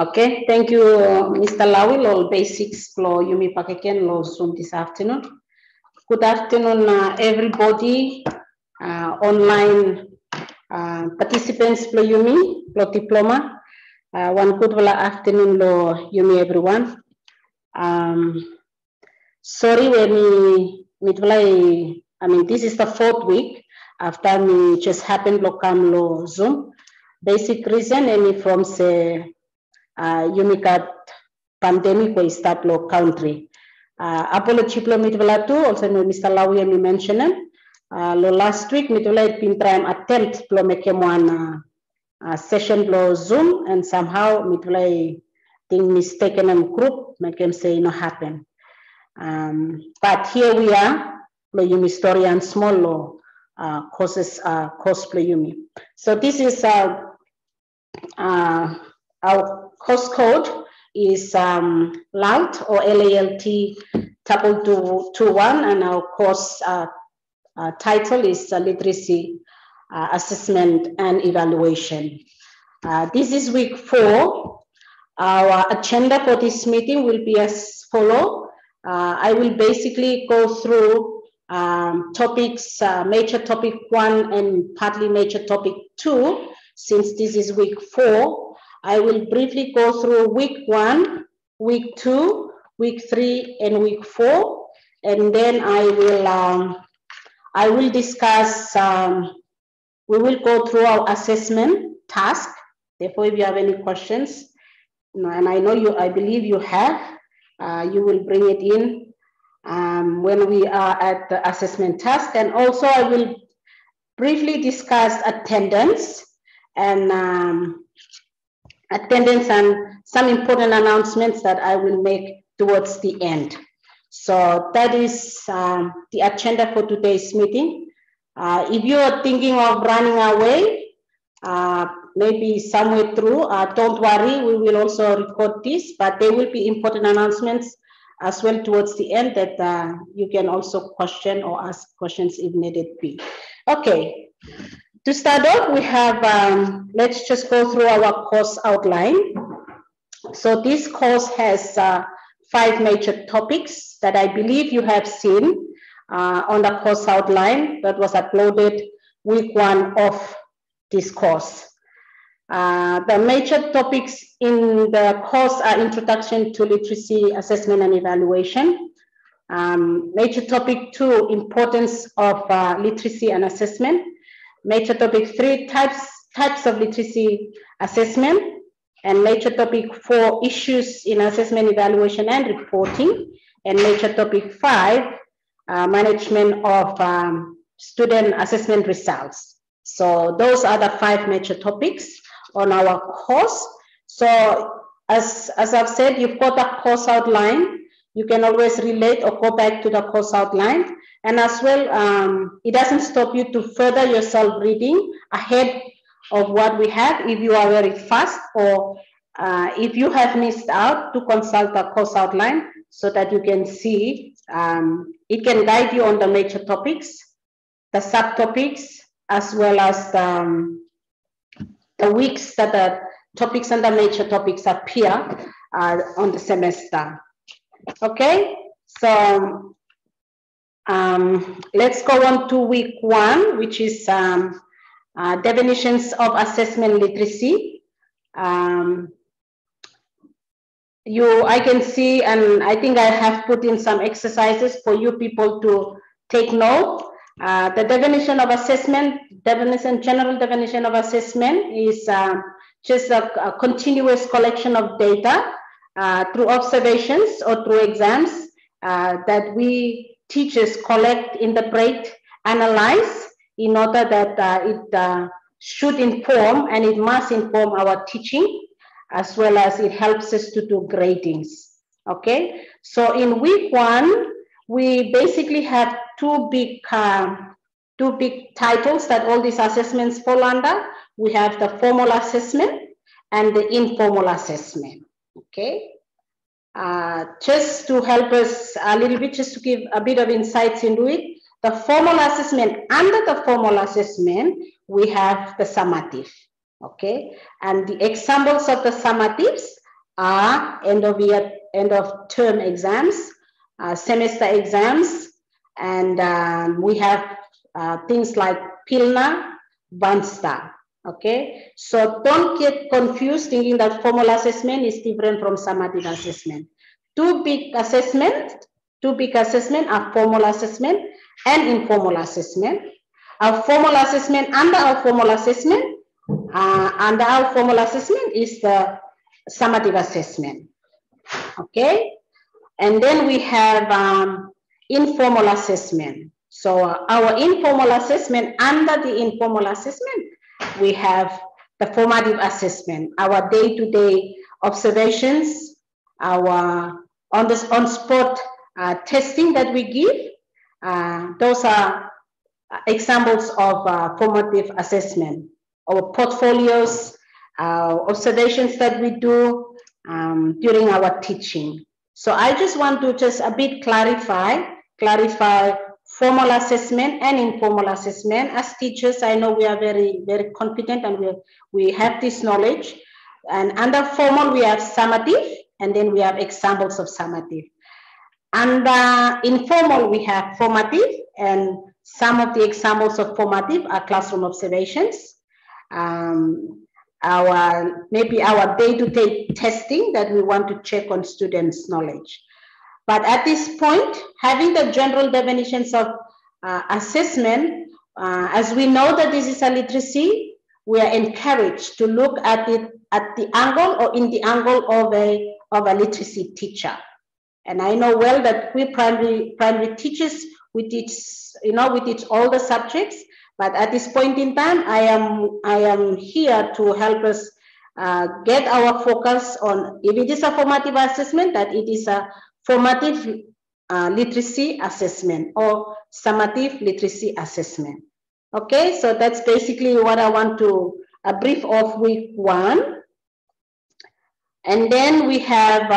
Okay, thank you, Mr. Lawi. All basics for Yumi Pakeken lo Zoom this afternoon. Good afternoon, everybody. Online participants for Yumi, lo diploma. One good afternoon lo Yumi everyone. Sorry when this is the 4th week after me just happened to come lo Zoom. Basic reason from say Yumi pandemic we start lo country. Apology plo mitwala too, also no Mr. Lawi mi mentioned. Lo last week mitwala pin try attempt plo make one session plo Zoom and somehow mitwala thing mistaken and group make him say no happen. But here we are, plo Yumi story and small lo courses course plo Yumi. So this is our course code is LALT or LALT221, and our course title is Literacy Assessment and Evaluation. This is week 4. Our agenda for this meeting will be as follow. I will basically go through topics, major topic 1 and partly major topic 2. Since this is week 4, I will briefly go through week 1, week 2, week 3, and week 4, and then I will discuss. We will go through our assessment task. Therefore, if you have any questions, and I know I believe you have, you will bring it in when we are at the assessment task, and also I will briefly discuss attendance and some important announcements that I will make towards the end. So that is the agenda for today's meeting. If you are thinking of running away, maybe somewhere through, don't worry, we will also record this, but there will be important announcements as well towards the end that you can also question or ask questions if needed be. Okay. To start off, we have, let's just go through our course outline. So this course has 5 major topics that I believe you have seen on the course outline that was uploaded week 1 of this course. The major topics in the course are Introduction to Literacy Assessment and Evaluation. Major topic 2, Importance of Literacy and Assessment. Major topic 3, types of literacy assessment, and major topic 4, issues in assessment, evaluation, and reporting, and major topic 5, management of student assessment results. So those are the 5 major topics on our course. So as I've said, you've got a course outline. You can always relate or go back to the course outline. And as well, it doesn't stop you to further yourself reading ahead of what we have if you are very fast, or if you have missed out, to consult the course outline so that you can see. It can guide you on the major topics, the subtopics, as well as the weeks that the topics and the major topics appear on the semester. Okay, so let's go on to week 1, which is definitions of assessment literacy. I can see, and I think I have put in some exercises for you people to take note. The definition of assessment, general definition of assessment is just a continuous collection of data through observations or through exams that we teachers collect, interpret, analyze in order that it should inform, and it must inform our teaching, as well as it helps us to do gradings. Okay, so in week 1, we basically have two big titles that all these assessments fall under. We have the formal assessment and the informal assessment. Okay, just to help us a little bit, just to give a bit of insights into it, the formal assessment, under the formal assessment, we have the summative. Okay, and the examples of the summatives are end of year, end of term exams, semester exams, and we have things like Pilna, Bansta. Okay, so don't get confused thinking that formal assessment is different from summative assessment. Two big assessments are formal assessment and informal assessment. Our formal assessment, under our formal assessment is the summative assessment. Okay, and then we have informal assessment. So our informal assessment, under the informal assessment, we have the formative assessment, our day-to-day observations, our on-spot testing that we give. Those are examples of formative assessment. Our portfolios, observations that we do during our teaching. So I just want to just a bit clarify formal assessment and informal assessment. As teachers, I know we are very, very confident and we have this knowledge. And under formal, we have summative, and then we have examples of summative. Under informal, we have formative, and some of the examples of formative are classroom observations. Maybe our day-to-day testing that we want to check on students' knowledge. But at this point, having the general definitions of assessment, as we know that this is a literacy, we are encouraged to look at it at the angle or in the angle of a literacy teacher. And I know well that we primary teachers, we teach all the subjects. But at this point in time, I am here to help us get our focus on, if it is a formative assessment, that it is a formative literacy assessment or summative literacy assessment. Okay, so that's basically what I want to brief of week 1. And then we have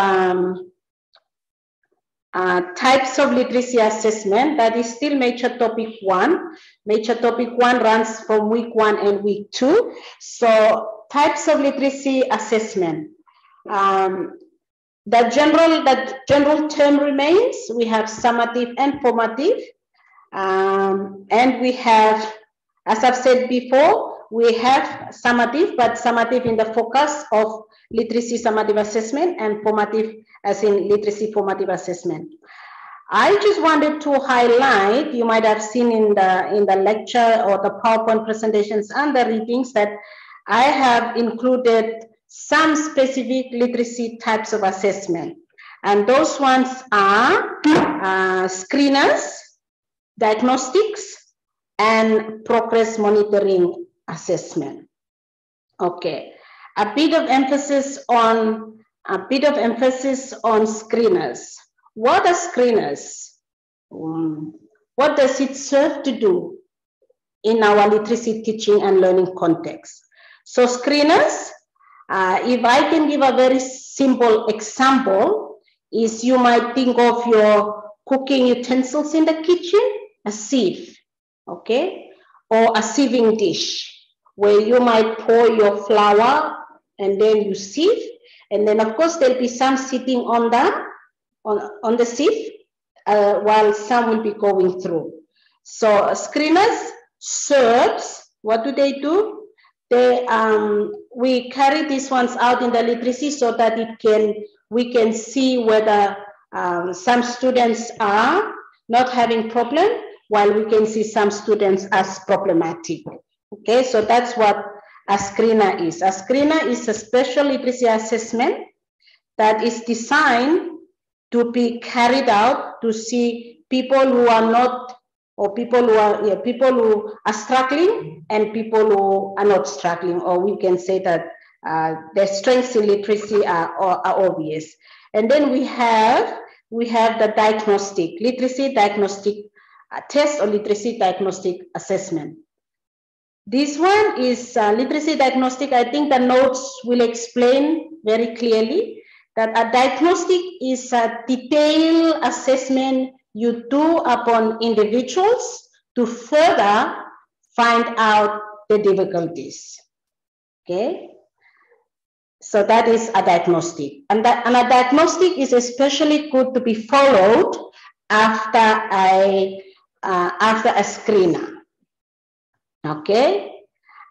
types of literacy assessment. That is still major topic 1. Major topic 1 runs from week 1 and week 2. So types of literacy assessment. The general term remains. We have summative and formative. And we have, as I've said before, we have summative, but summative in the focus of literacy summative assessment and formative as in literacy formative assessment. I just wanted to highlight, you might have seen in the lecture or the PowerPoint presentations and the readings, that I have included some specific literacy types of assessment. And those ones are screeners, diagnostics, and progress monitoring assessment. Okay, a bit of emphasis on screeners. What are screeners? What does it serve to do in our literacy teaching and learning context? So screeners, if I can give a very simple example, is you might think of your cooking utensils in the kitchen, a sieve, okay, or a sieving dish, where you might pour your flour and then you sieve, and then of course there'll be some sitting on the sieve while some will be going through. So screeners serves, what do? They we carry these ones out in the literacy so that we can see whether some students are not having problem, while we can see some students as problematic. Okay, so that's what a screener is. A screener is a special literacy assessment that is designed to be carried out to see people who are not, or people who are struggling and people who are not struggling, or we can say that their strengths in literacy are obvious. And then we have the diagnostic, literacy diagnostic test or literacy diagnostic assessment. This one is literacy diagnostic. I think the notes will explain very clearly that a diagnostic is a detailed assessment you do upon individuals to further find out the difficulties. Okay. So that is a diagnostic. And a diagnostic is especially good to be followed after a screener. Okay?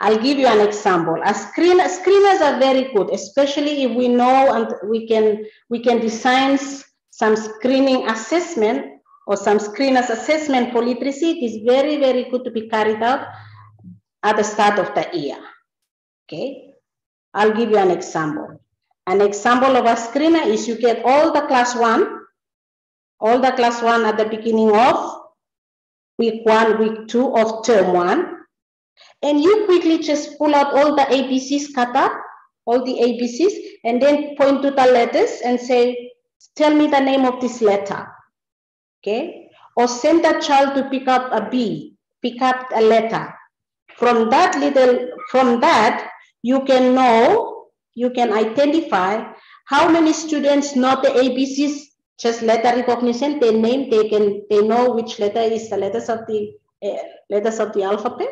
I'll give you an example. Screeners are very good, especially if we know and we can design some screening assessment or some screeners assessment for literacy. It is very, very good to be carried out at the start of the year. Okay, I'll give you an example. An example of a screener is you get all the class one at the beginning of week 1, week 2 of term 1. And you quickly just pull out all the ABCs cut up, all the ABCs, and then point to the letters and say, tell me the name of this letter. Okay? Or send the child to pick up a B, pick up a letter. From that, you can know, you can identify how many students know the ABCs, just letter recognition, they name, they know which letter is the letters of the alphabet.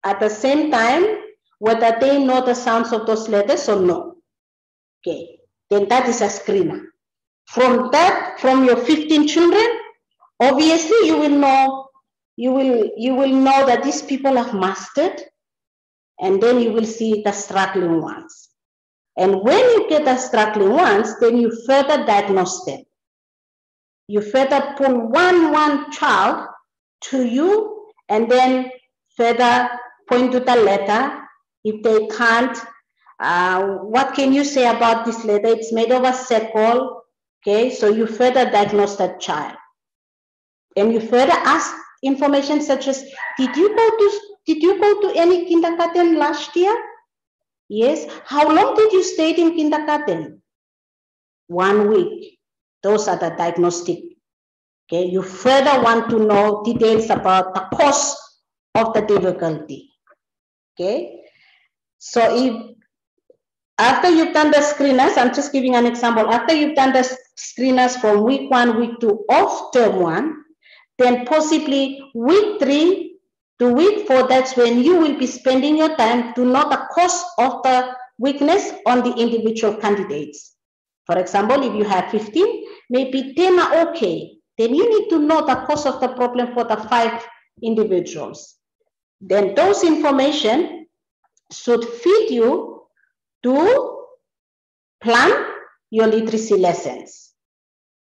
At the same time, whether they know the sounds of those letters or no. Okay, then that is a screener. From that, from your 15 children, obviously you will know that these people have mastered, and then you will see the struggling ones. And when you get the struggling ones, then you further diagnose them. You further pull one child to you, and then further point to the letter. If they can't, what can you say about this letter? It's made of a circle. Okay, so you further diagnose that child. And you further ask information such as, did you go to any kindergarten last year? Yes. How long did you stay in kindergarten? 1 week. Those are the diagnostic. Okay, you further want to know details about the cause of the difficulty. Okay, so if after you've done the screeners, I'm just giving an example, after you've done the screeners from week 1, week 2 of term 1, then possibly week 3 to week 4, that's when you will be spending your time to know the cause of the weakness on the individual candidates. For example, if you have 15, maybe 10 are okay. Then you need to know the cause of the problem for the 5 individuals. Then those information should feed you to plan your literacy lessons.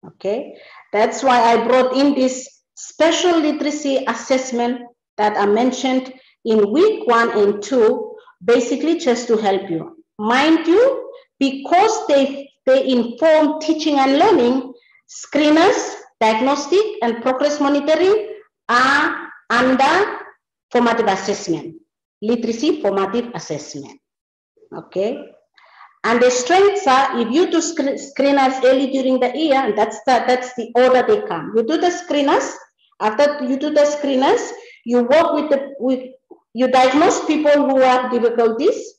Okay, that's why I brought in this special literacy assessment that I mentioned in week 1 and 2, basically just to help you. Mind you, because they inform teaching and learning, screeners, diagnostic, and progress monitoring are under formative assessment, literacy formative assessment. Okay, and the strengths are, if you do screeners early during the year, that's the order they come. You do the screeners. After you do the screeners, you work you diagnose people who have difficulties,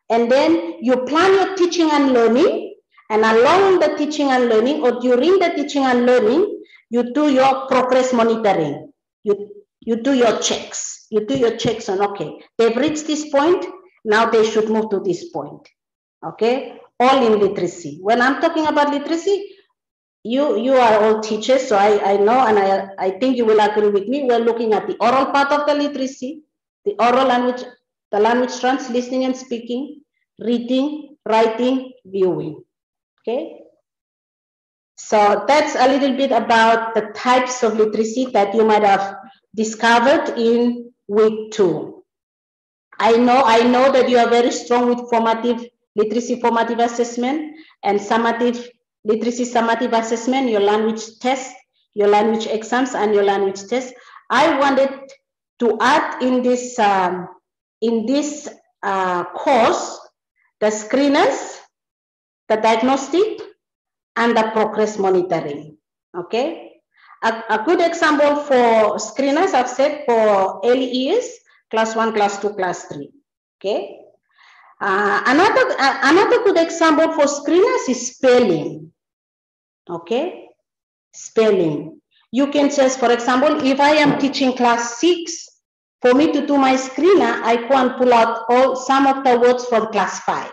and then you plan your teaching and learning, and along the teaching and learning or during the teaching and learning, you do your progress monitoring. You do your checks. You do your checks on, okay, they've reached this point, now they should move to this point. Okay, all in literacy. When I'm talking about literacy, you are all teachers, so I know, and I think you will agree with me. We're looking at the oral part of the literacy, the oral language, the language trans, listening and speaking, reading, writing, viewing. Okay, so that's a little bit about the types of literacy that you might have discovered in week 2. I know that you are very strong with formative literacy formative assessment and summative literacy summative assessment, your language test, your language exams, and your language test. I wanted to add in this course the screeners, the diagnostic, and the progress monitoring. Okay, a good example for screeners, I've said, for early years, class 1, class 2, class 3. Okay. Another good example for screeners is spelling. Okay, spelling. You can just, for example, if I am teaching class 6, for me to do my screener, I go and pull out some of the words from class 5.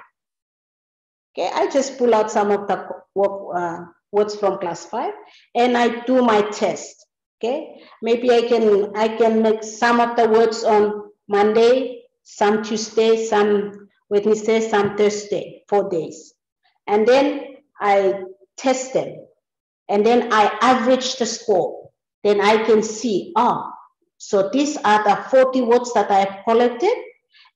Okay, I just pull out some of the words from class 5 and I do my test. Okay, maybe I can make some of the words on Monday, some Tuesday, some Wednesday, some Thursday, 4 days. And then I test them. And then I average the score. Then I can see, so these are the 40 words that I have collected.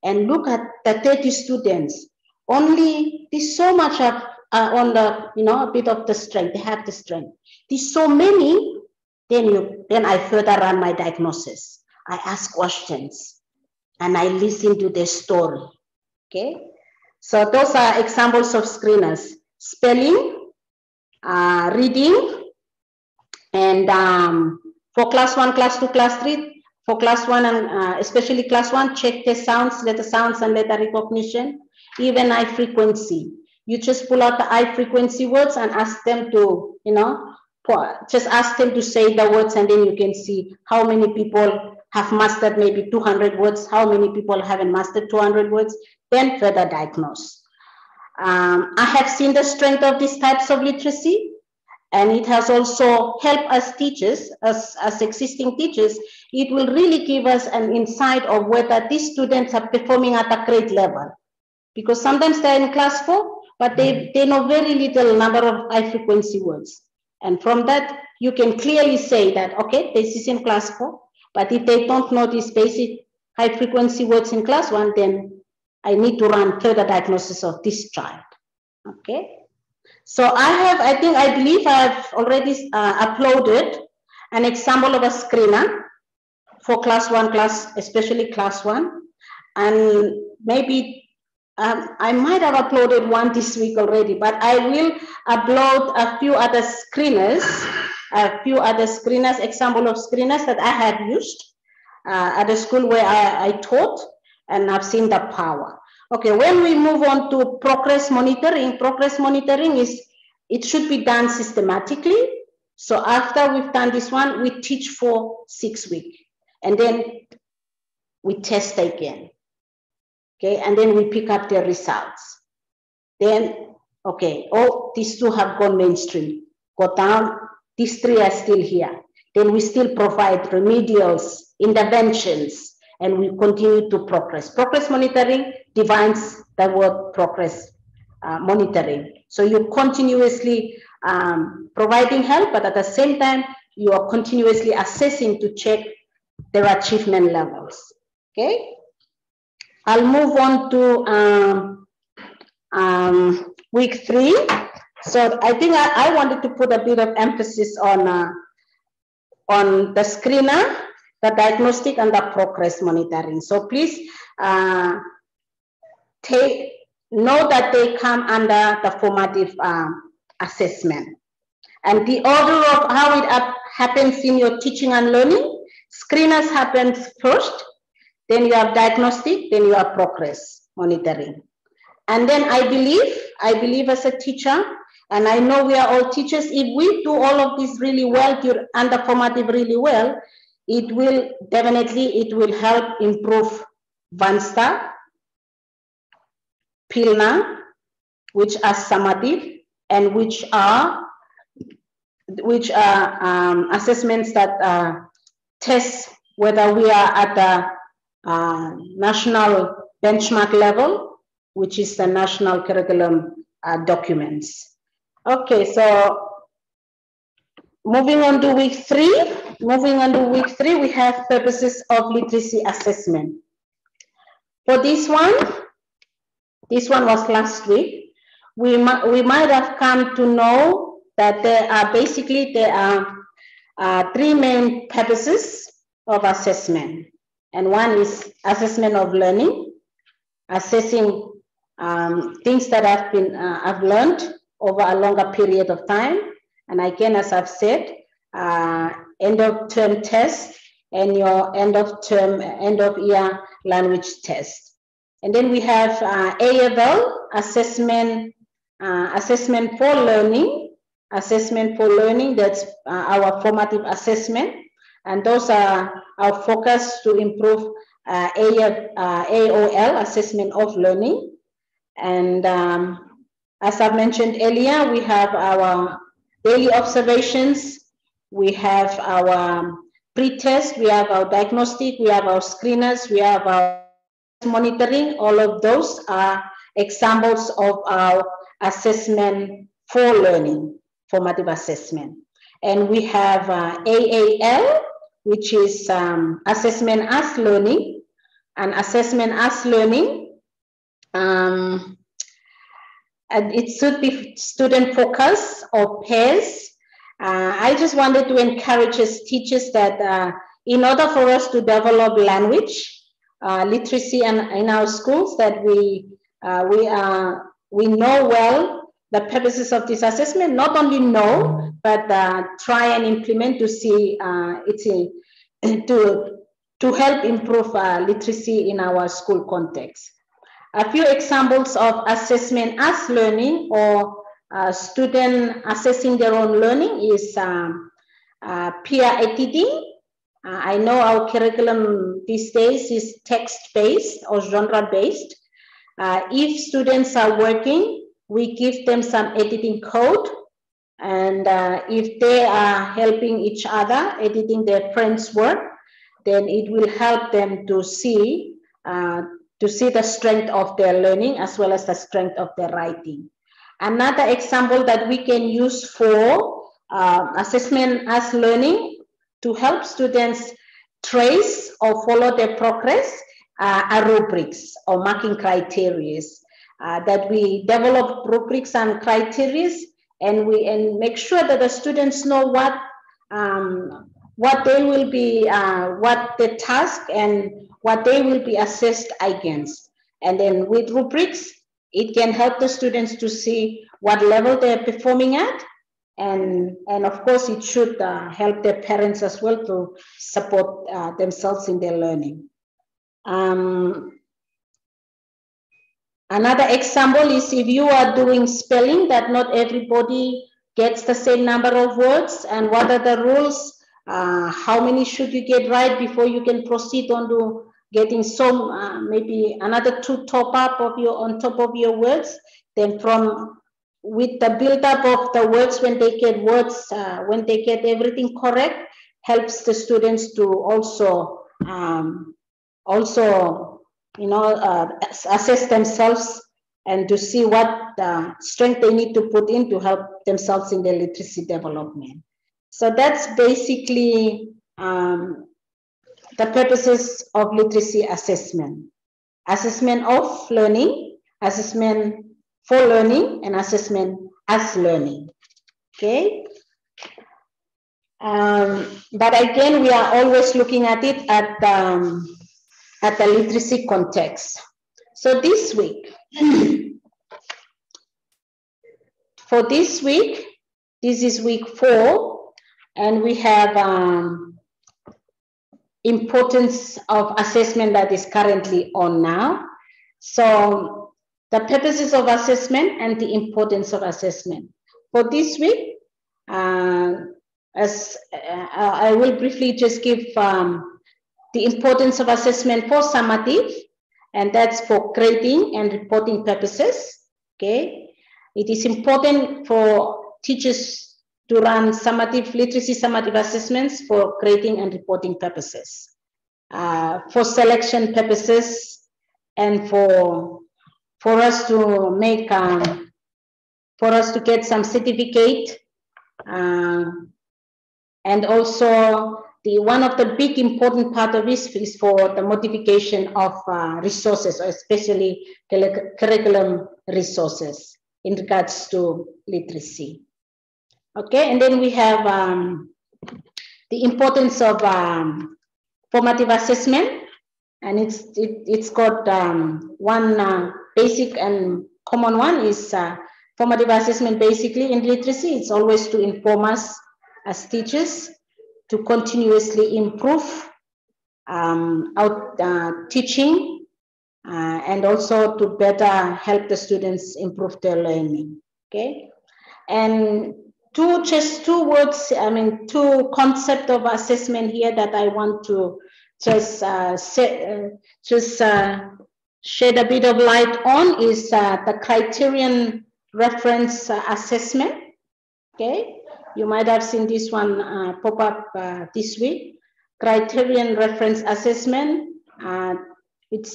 And look at the 30 students. Only this so much of on the, a bit of the strength. They have the strength. There's so many. Then I further run my diagnosis. I ask questions and I listen to their story. Okay. So those are examples of screeners: spelling, reading, and for class 1, class 2, class 3. For class 1 and especially class 1, check the sounds, letter sounds and letter recognition, even high frequency. You just pull out the high frequency words and ask them to, just ask them to say the words, and then you can see how many people have mastered maybe 200 words, how many people haven't mastered 200 words, then further diagnose. I have seen the strength of these types of literacy. And it has also helped us teachers, as existing teachers. It will really give us an insight of whether these students are performing at a grade level. Because sometimes they're in class 4, but they know very little number of high frequency words. And from that, you can clearly say that, okay, this is in class 4, but if they don't know these basic high frequency words in class 1, then I need to run further diagnosis of this child, okay? So I believe I have already uploaded an example of a screener for class 1 class, especially class 1. And maybe I might have uploaded one this week already, but I will upload a few other screeners, example of screeners that I have used at the school where I taught, and I've seen the power. Okay, when we move on to progress monitoring it should be done systematically. So after we've done this one, we teach for 6 weeks, and then we test again. Okay, and then we pick up the results. Then, okay, these 2 have gone mainstream, go down, these 3 are still here. Then we still provide remedials, interventions, and we continue to progress. Progress monitoring defines the word progress monitoring. So you're continuously providing help, but at the same time, you are continuously assessing to check their achievement levels. Okay? I'll move on to week 3. So I think I wanted to put a bit of emphasis on the screener, the diagnostic, and the progress monitoring. So please know that they come under the formative assessment. And the order of how it happens in your teaching and learning: screeners happens first, then you have diagnostic, then you have progress monitoring. And then I believe as a teacher, and I know we are all teachers, if we do all of this really well, under formative really well, it will help improve VANSTA, PILNA, which are summative, and which are assessments that test whether we are at the national benchmark level, which is the national curriculum documents. Okay, so moving on to week 3. We have purposes of literacy assessment. For this one was last week. We might have come to know that there are 3 main purposes of assessment. And one is assessment of learning, assessing things that I've learned over a longer period of time. And again, as I've said, end of term test and your end of year language test. And then we have AFL, assessment for learning. That's our formative assessment. And those are our focus to improve AOL, assessment of learning. And as I mentioned earlier, we have our daily observations, we have our pre-test, we have our diagnostic, we have our screeners, we have our monitoring. All of those are examples of our assessment for learning, formative assessment. And we have AAL, which is assessment as learning, and assessment as learning. And it should be student focused or pairs. I just wanted to encourage as teachers that in order for us to develop language literacy in our schools, that we know well the purposes of this assessment. Not only know, but try and implement to see to help improve literacy in our school context. A few examples of assessment as learning or student assessing their own learning is peer editing. I know our curriculum these days is text-based or genre-based. If students are working, we give them some editing code. And if they are helping each other, editing their friends' work, then it will help them to see the strength of their learning as well as the strength of their writing. Another example that we can use for assessment as learning to help students trace or follow their progress are rubrics or marking criteria. That we develop rubrics and criteria, and make sure that the students know what they will be, what the task and what they will be assessed against. And then with rubrics, it can help the students to see what level they're performing at. And of course, it should help their parents as well to support themselves in their learning. Another example is if you are doing spelling, that not everybody gets the same number of words, and what are the rules? How many should you get right before you can proceed on to getting some maybe another 2 top up of on top of your words? Then with the build up of the words, when they get everything correct, helps the students to also assess themselves and to see what strength they need to put in to help themselves in their literacy development. So that's basically the purposes of literacy assessment. Assessment of learning, assessment for learning, and assessment as learning. Okay. But again, we are always looking at it at the literacy context. So this week, for this week, this is week 4, and we have importance of assessment that is currently on now. So the purposes of assessment and the importance of assessment. For this week, as I will briefly just give the importance of assessment for summative, and that's for grading and reporting purposes. Okay, it is important for teachers to run literacy summative assessments for grading and reporting purposes, for selection purposes, and for us to make for us to get some certificate, and also one of the big important part of this is for the modification of resources, especially curriculum resources in regards to literacy. Okay, and then we have the importance of formative assessment, and it's got one basic and common one is formative assessment. Basically, in literacy, it's always to inform us as teachers to continuously improve our teaching and also to better help the students improve their learning. Okay, and two words, two concepts of assessment here that I want to just shed a bit of light on is the criterion reference assessment. Okay, you might have seen this one pop up this week. Criterion reference assessment. It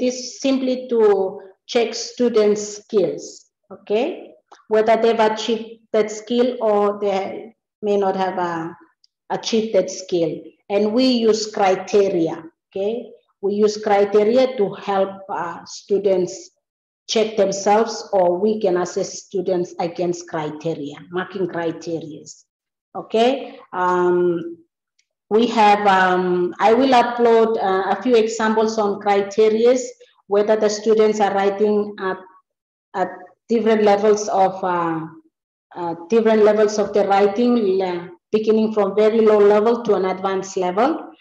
is simply to check students' skills. Okay, whether they've achieved that skill or they may not have achieved that skill. And we use criteria. Okay, we use criteria to help students check themselves, or we can assess students against criteria, marking criteria. Okay, we have, I will upload a few examples on criteria, whether the students are writing at different levels of the writing, beginning from very low level to an advanced level,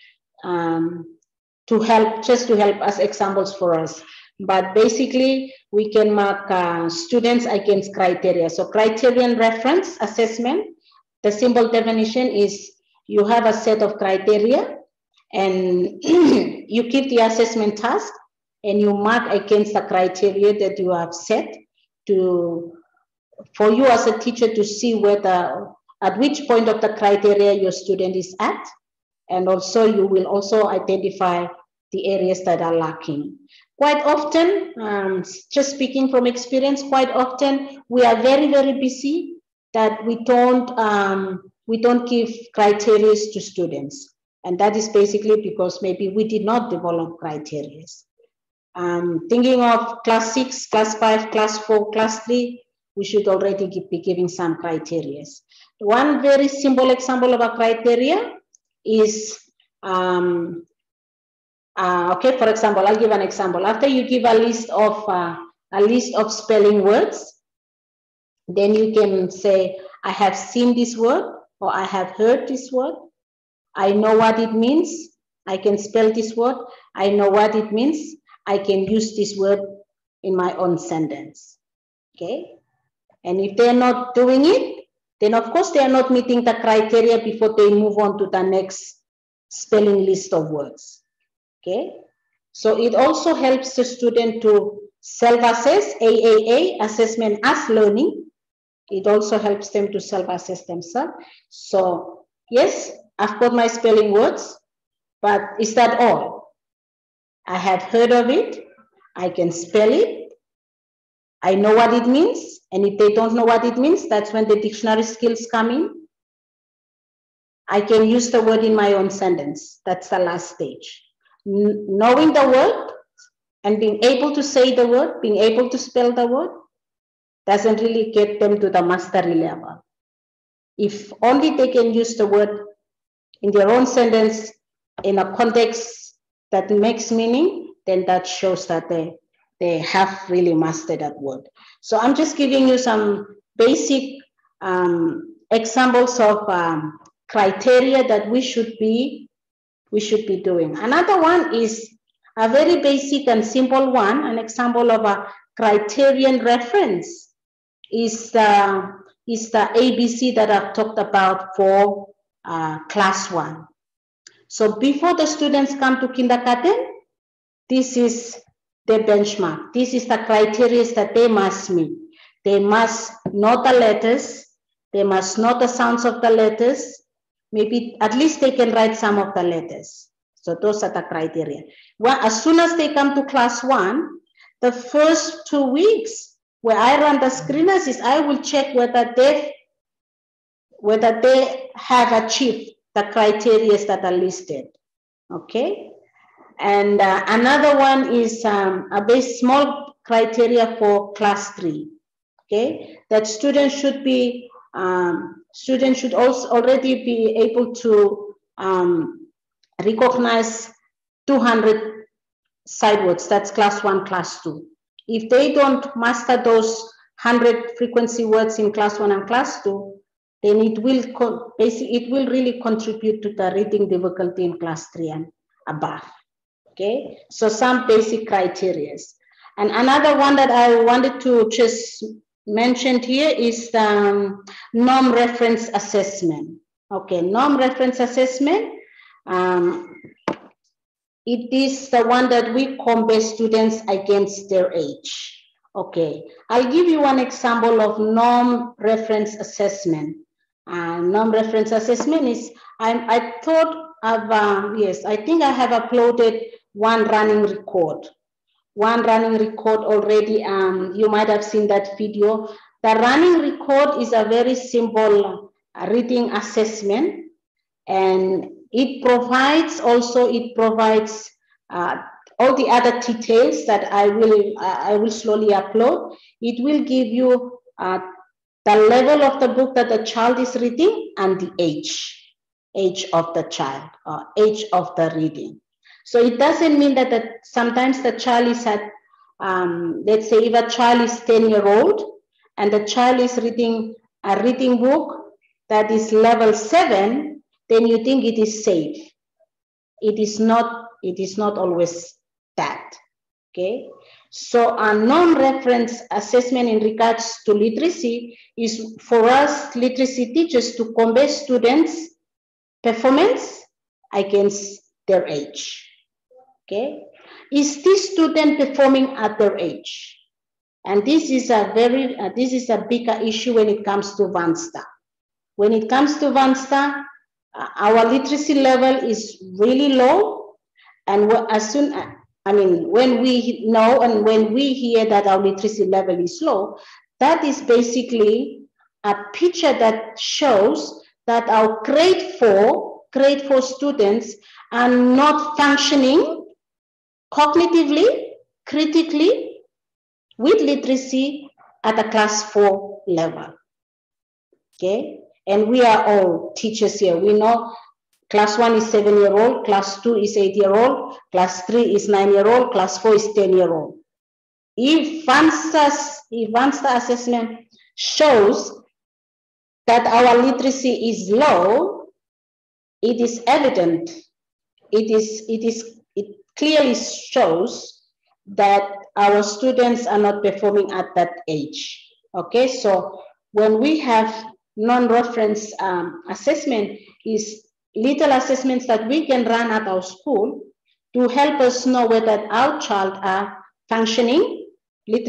to help us examples for us. But basically, we can mark students against criteria. So criterion reference assessment, the simple definition is you have a set of criteria and you keep the assessment task and you mark against the criteria that you have set for you as a teacher to see whether at which point of the criteria your student is at, and also you will also identify the areas that are lacking. Quite often, just speaking from experience, quite often we are very, very busy that we don't give criteria to students. And that is basically because maybe we did not develop criteria. Thinking of class 6, class 5, class 4, class 3, we should already be giving some criteria. One very simple example of a criteria is, okay, for example, I'll give an example. After you give a list of spelling words, then you can say, I have seen this word, or I have heard this word. I know what it means. I can spell this word. I know what it means. I can use this word in my own sentence. Okay? And if they're not doing it, then of course they are not meeting the criteria before they move on to the next spelling list of words. Okay? So it also helps the student to self-assess, AAA, assessment as learning. It also helps them to self-assess themselves. So yes, I've got my spelling words, but is that all? I have heard of it. I can spell it. I know what it means. And if they don't know what it means, that's when the dictionary skills come in. I can use the word in my own sentence. That's the last stage. Knowing the word and being able to say the word, being able to spell the word, doesn't really get them to the mastery level. If only they can use the word in their own sentence in a context that makes meaning, then that shows that they have really mastered that word. So I'm just giving you some basic examples of criteria that we should be doing. Another one is a very basic and simple one. An example of a criterion reference is the ABC that I've talked about for class 1. So before the students come to kindergarten, this is the benchmark. This is the criteria that they must meet. They must know the letters. They must know the sounds of the letters. Maybe at least they can write some of the letters. So those are the criteria. Well, as soon as they come to class 1, the first 2 weeks where I run the screeners is I will check whether they have achieved the criteria that are listed. Okay. And another one is a very small criteria for class 3. Okay, that students should also already be able to recognize 200 sight words. That's class 1, class 2. If they don't master those 100 frequency words in class 1 and class 2, then it will really contribute to the reading difficulty in class 3 and above. Okay, so some basic criteria. And another one that I wanted to just mention here is the norm reference assessment. Okay, norm reference assessment. It is the one that we compare students against their age. Okay, I'll give you one example of norm reference assessment. Norm reference assessment is, I thought of, yes, I think I have uploaded one running record. One running record already, you might have seen that video. The running record is a very simple reading assessment, and it provides all the other details that I will slowly upload. It will give you the level of the book that the child is reading and the age of the child, age of the reading. So it doesn't mean that sometimes the child is at, let's say if a child is 10-year-old and the child is reading a reading book that is level 7, then you think it is safe. It is not always that, okay? So a non-reference assessment in regards to literacy is for us literacy teachers to compare students' performance against their age, okay? Is this student performing at their age? And this is a bigger issue when it comes to VANSTA. When it comes to VANSTA, our literacy level is really low, and when we know and when we hear that our literacy level is low, that is basically a picture that shows that our grade 4 students are not functioning cognitively, critically, with literacy at a class 4 level, okay? And we are all teachers here. We know class 1 is 7-year-old, class 2 is 8-year-old, class 3 is 9-year-old, class 4 is 10-year-old. If VANSTA assessment shows that our literacy is low, it is evident. It clearly shows that our students are not performing at that age. Okay, so when we have non-reference assessment, is little assessments that we can run at our school to help us know whether our child are functioning in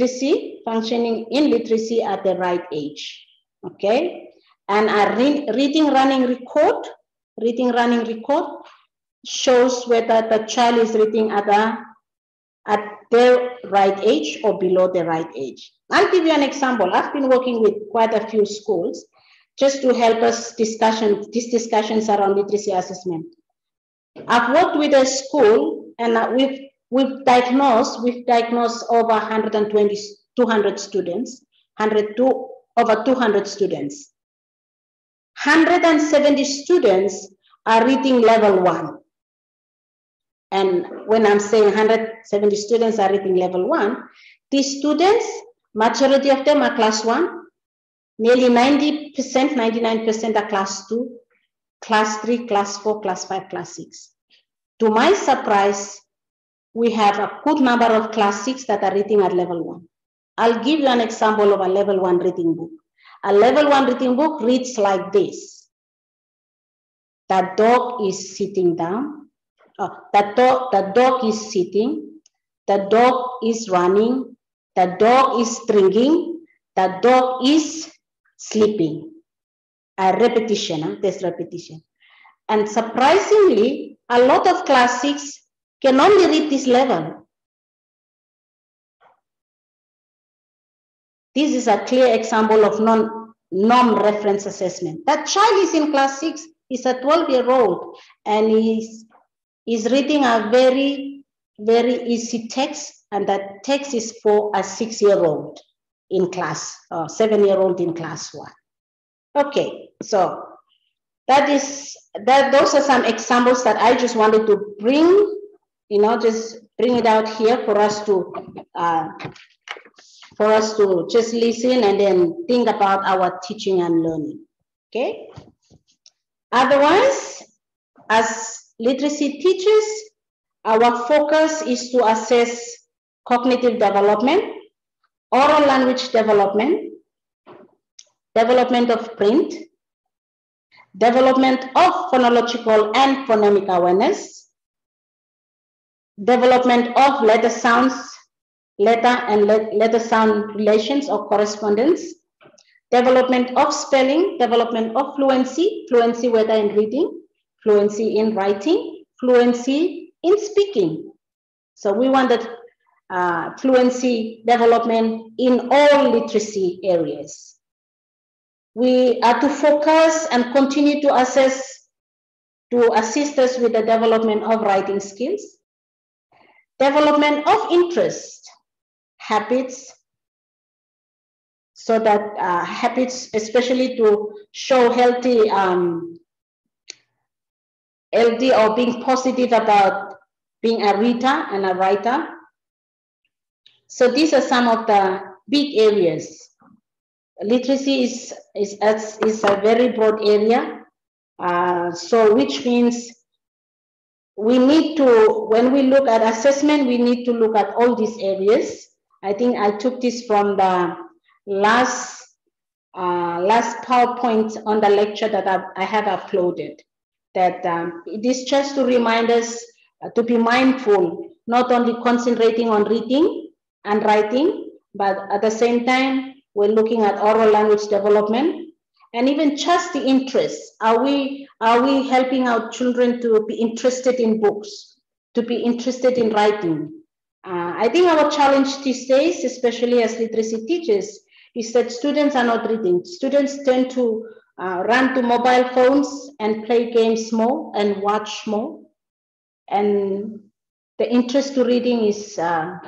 literacy at the right age. Okay, and a reading running record shows whether the child is reading at their right age or below the right age. I'll give you an example. I've been working with quite a few schools just to help us these discussions around literacy assessment. I've worked with a school, and we've diagnosed over 200 students, over 200 students. 170 students are reading level 1. And when I'm saying 170 students are reading level 1, these students, majority of them are class 1, nearly 90%, 99% are class 2, class 3, class 4, class 5, class 6. To my surprise, we have a good number of class 6 that are reading at level 1. I'll give you an example of a level 1 reading book. A level 1 reading book reads like this. The dog is sitting down. The dog is sitting. The dog is running. The dog is drinking. The dog is sleeping. A repetition, this repetition. And surprisingly, a lot of class 6 can only read this level. This is a clear example of non-reference assessment. That child is in class 6, he's a 12-year-old, and he's reading a very, very easy text, and that text is for a 6-year-old in class, 7-year-old in class 1. Okay, so those are some examples that I just wanted to bring, just bring it out here for us to just listen and then think about our teaching and learning. Okay. Otherwise, as literacy teachers, our focus is to assess cognitive development, oral language development, development of print, development of phonological and phonemic awareness, development of letter sounds, letter and letter sound relations or correspondence, development of spelling, development of fluency, fluency whether in reading, fluency in writing, fluency in speaking. So we wanted fluency development in all literacy areas. We are to focus and continue to assist us with the development of writing skills, development of interest, habits, so that habits, especially to show healthy or being positive about being a reader and a writer. So these are some of the big areas. Literacy is a very broad area. So which means we need to, when we look at assessment, we need to look at all these areas. I think I took this from the last PowerPoint on the lecture that I have uploaded. That it is just to remind us to be mindful, not only concentrating on reading and writing, but at the same time, we're looking at oral language development and even just the interest. Are we helping our children to be interested in books, to be interested in writing? I think our challenge these days, especially as literacy teachers, is that students are not reading. Students tend to run to mobile phones and play games more and watch more. And the interest to reading is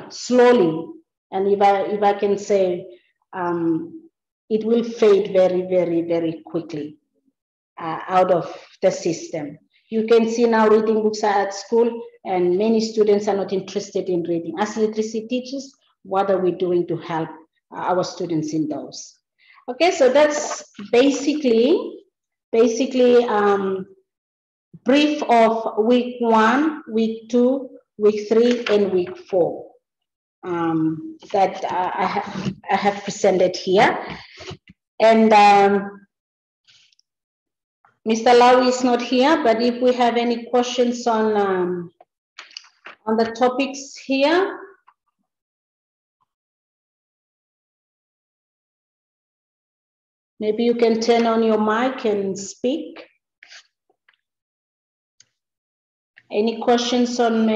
slowly, and if I can say, it will fade very, very, very quickly out of the system. You can see now reading books are at school and many students are not interested in reading. As literacy teachers, what are we doing to help our students in those? Okay, so that's basically brief of week 1, week 2, week 3, and week 4 that I have presented here. And Mr. Lau is not here, but if we have any questions on the topics here. Maybe you can turn on your mic and speak. Any questions on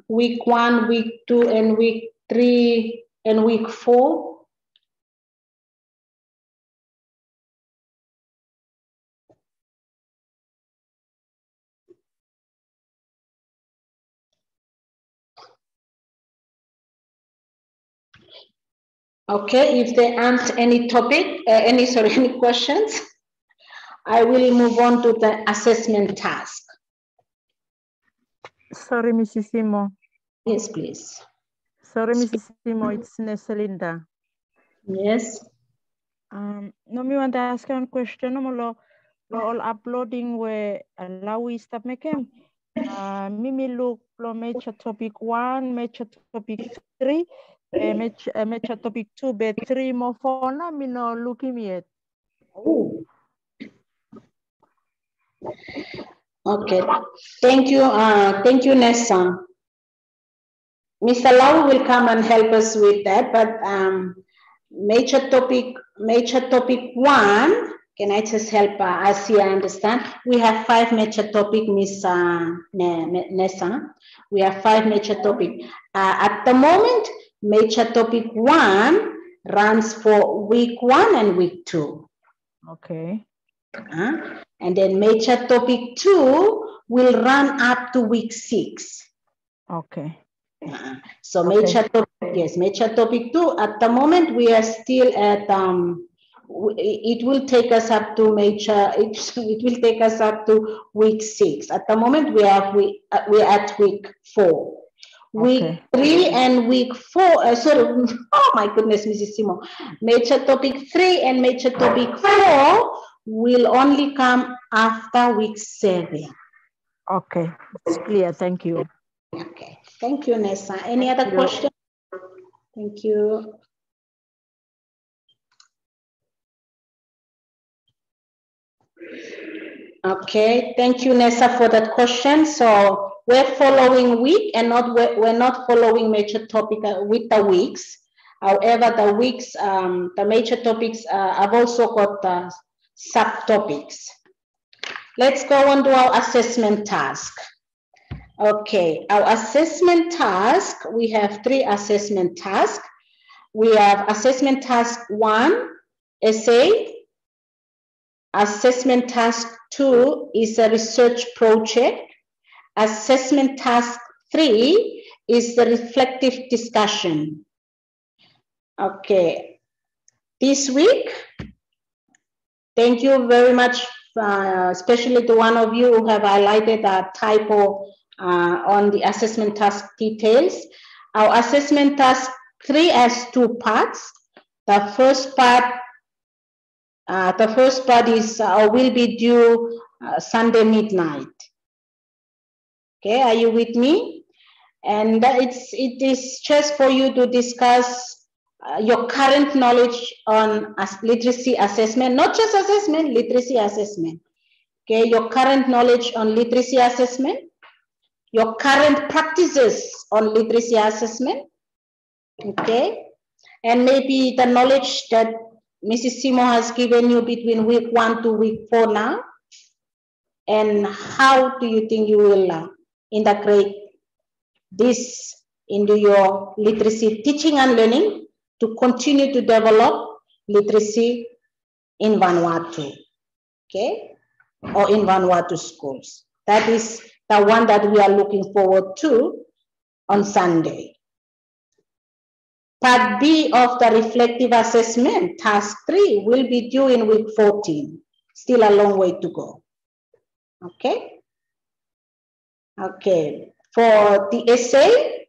week 1, week 2, and week 3, and week 4? Okay, if there aren't any any questions, I will move on to the assessment task. Sorry, Mrs. Simo. Yes, please. Sorry, Mrs. Simo, it's Neselinda. Yes. No, me want to ask one question. No, lo all uploading where allow we stop making. Mimi look lo match topic 1, match topic 3, match topic 2, but 3 more for na me no looking yet. Oh. Okay. Thank you, Nessa. Mr. Lau will come and help us with that, but major topic 1, can I just help as you understand? We have 5 major topic, Miss Nessa. We have 5 major topic. At the moment, major topic 1 runs for week 1 and week 2. Okay. And then major topic 2 will run up to week 6. Okay. So major topic, yes, major topic 2. At the moment, we are still at it will take us up to it will take us up to week 6. At the moment, we are at week 4. Week 3 and week 4. Sorry, oh my goodness, Mrs. Simo. Major topic 3 and major topic 4 will only come after week 7. Okay, it's clear. Thank you. Okay, thank you, Nessa. Any other questions? Thank you. Okay, thank you, Nessa, for that question. So we're following week and we're not following major topic with the weeks. However, the weeks, the major topics have also got subtopics. Let's go on to our assessment task. Okay, our assessment task, we have 3 assessment tasks. We have assessment task 1, essay. Assessment task 2 is a research project. Assessment task 3 is the reflective discussion. Okay, this week, thank you very much, especially to one of you who have highlighted a typo on the assessment task details. Our assessment task 3 has 2 parts. The first part is will be due Sunday midnight. Okay, are you with me? And it is just for you to discuss your current knowledge on literacy assessment, not just assessment, literacy assessment. Okay, your current knowledge on literacy assessment, your current practices on literacy assessment. Okay, and maybe the knowledge that Mrs. Simo has given you between week 1 to week 4 now, and how do you think you will integrate this into your literacy teaching and learning to continue to develop literacy in Vanuatu, okay, or in Vanuatu schools. That is the one that we are looking forward to on Sunday. Part B of the reflective assessment, task 3, will be due in week 14. Still a long way to go. Okay? Okay. For the essay,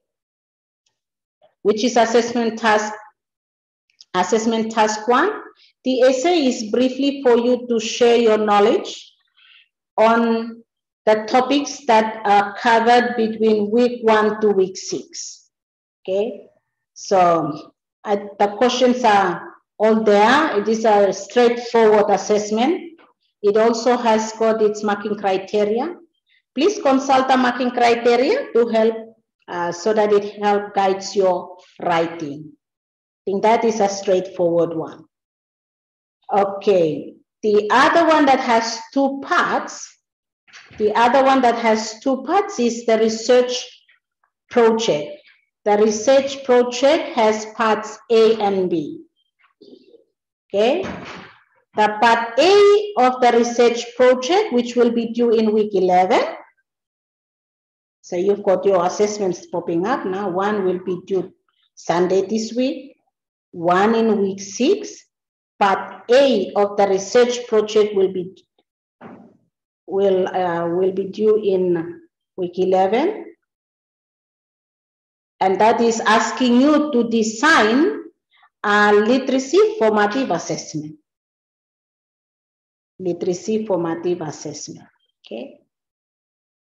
which is assessment task 1, the essay is briefly for you to share your knowledge on the topics that are covered between week 1 to week 6. Okay? So the questions are all there. It is a straightforward assessment. It also has got its marking criteria. Please consult the marking criteria to help so that it help guides your writing. I think that is a straightforward one. Okay, the other one that has 2 parts, is the research project. The research project has parts A and B. Okay, the part A of the research project, which will be due in week 11. So you've got your assessments popping up now. One will be due Sunday this week, one in week 6. Part A of the research project will be due in week 11. And that is asking you to design a literacy formative assessment. Literacy formative assessment, okay?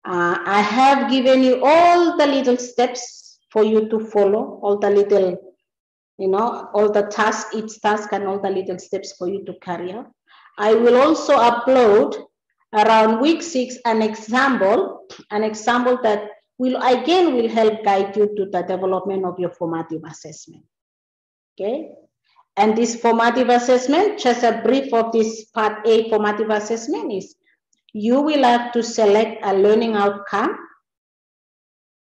I have given you all the little steps for you to follow, all the little, all the tasks, each task and all the little steps for you to carry out. I will also upload around week 6 an example that will help guide you to the development of your formative assessment. Okay, and this formative assessment, just a brief of this part A formative assessment is, you will have to select a learning outcome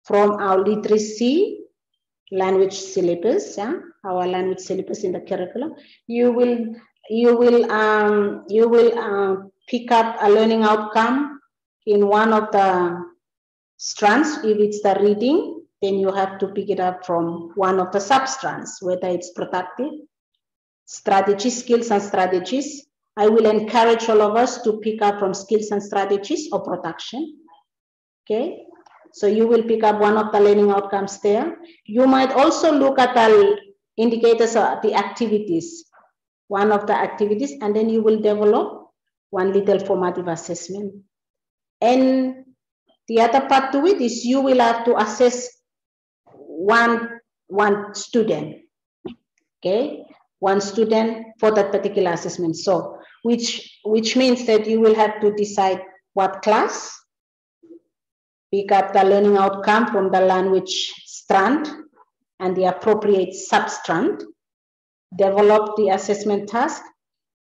from our literacy language syllabus, our language syllabus in the curriculum. You will pick up a learning outcome in one of the strands. If it's the reading, then you have to pick it up from one of the sub-strands, whether it's productive, strategies, skills and strategies. I will encourage all of us to pick up from skills and strategies or production. Okay, so you will pick up one of the learning outcomes there. You might also look at the indicators of the activities, one of the activities, and then you will develop one little formative assessment. And the other part to it is you will have to assess one student, okay? One student for that particular assessment. So, which means that you will have to decide what class, pick up the learning outcome from the language strand and the appropriate substrand, develop the assessment task,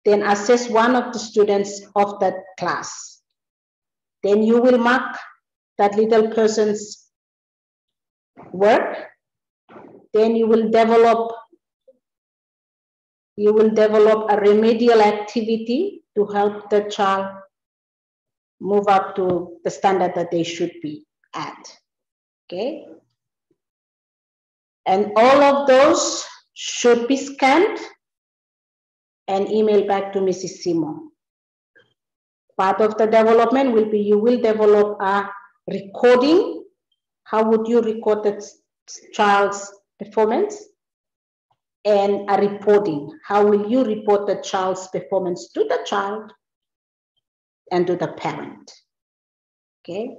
then assess one of the students of that class. Then you will mark that little person's work. Then you will develop a remedial activity to help the child move up to the standard that they should be at. Okay? And all of those should be scanned and emailed back to Mrs. Simo. Part of the development will be you will develop a recording. How would you record the child's performance? And a reporting. How will you report the child's performance to the child and to the parent? Okay.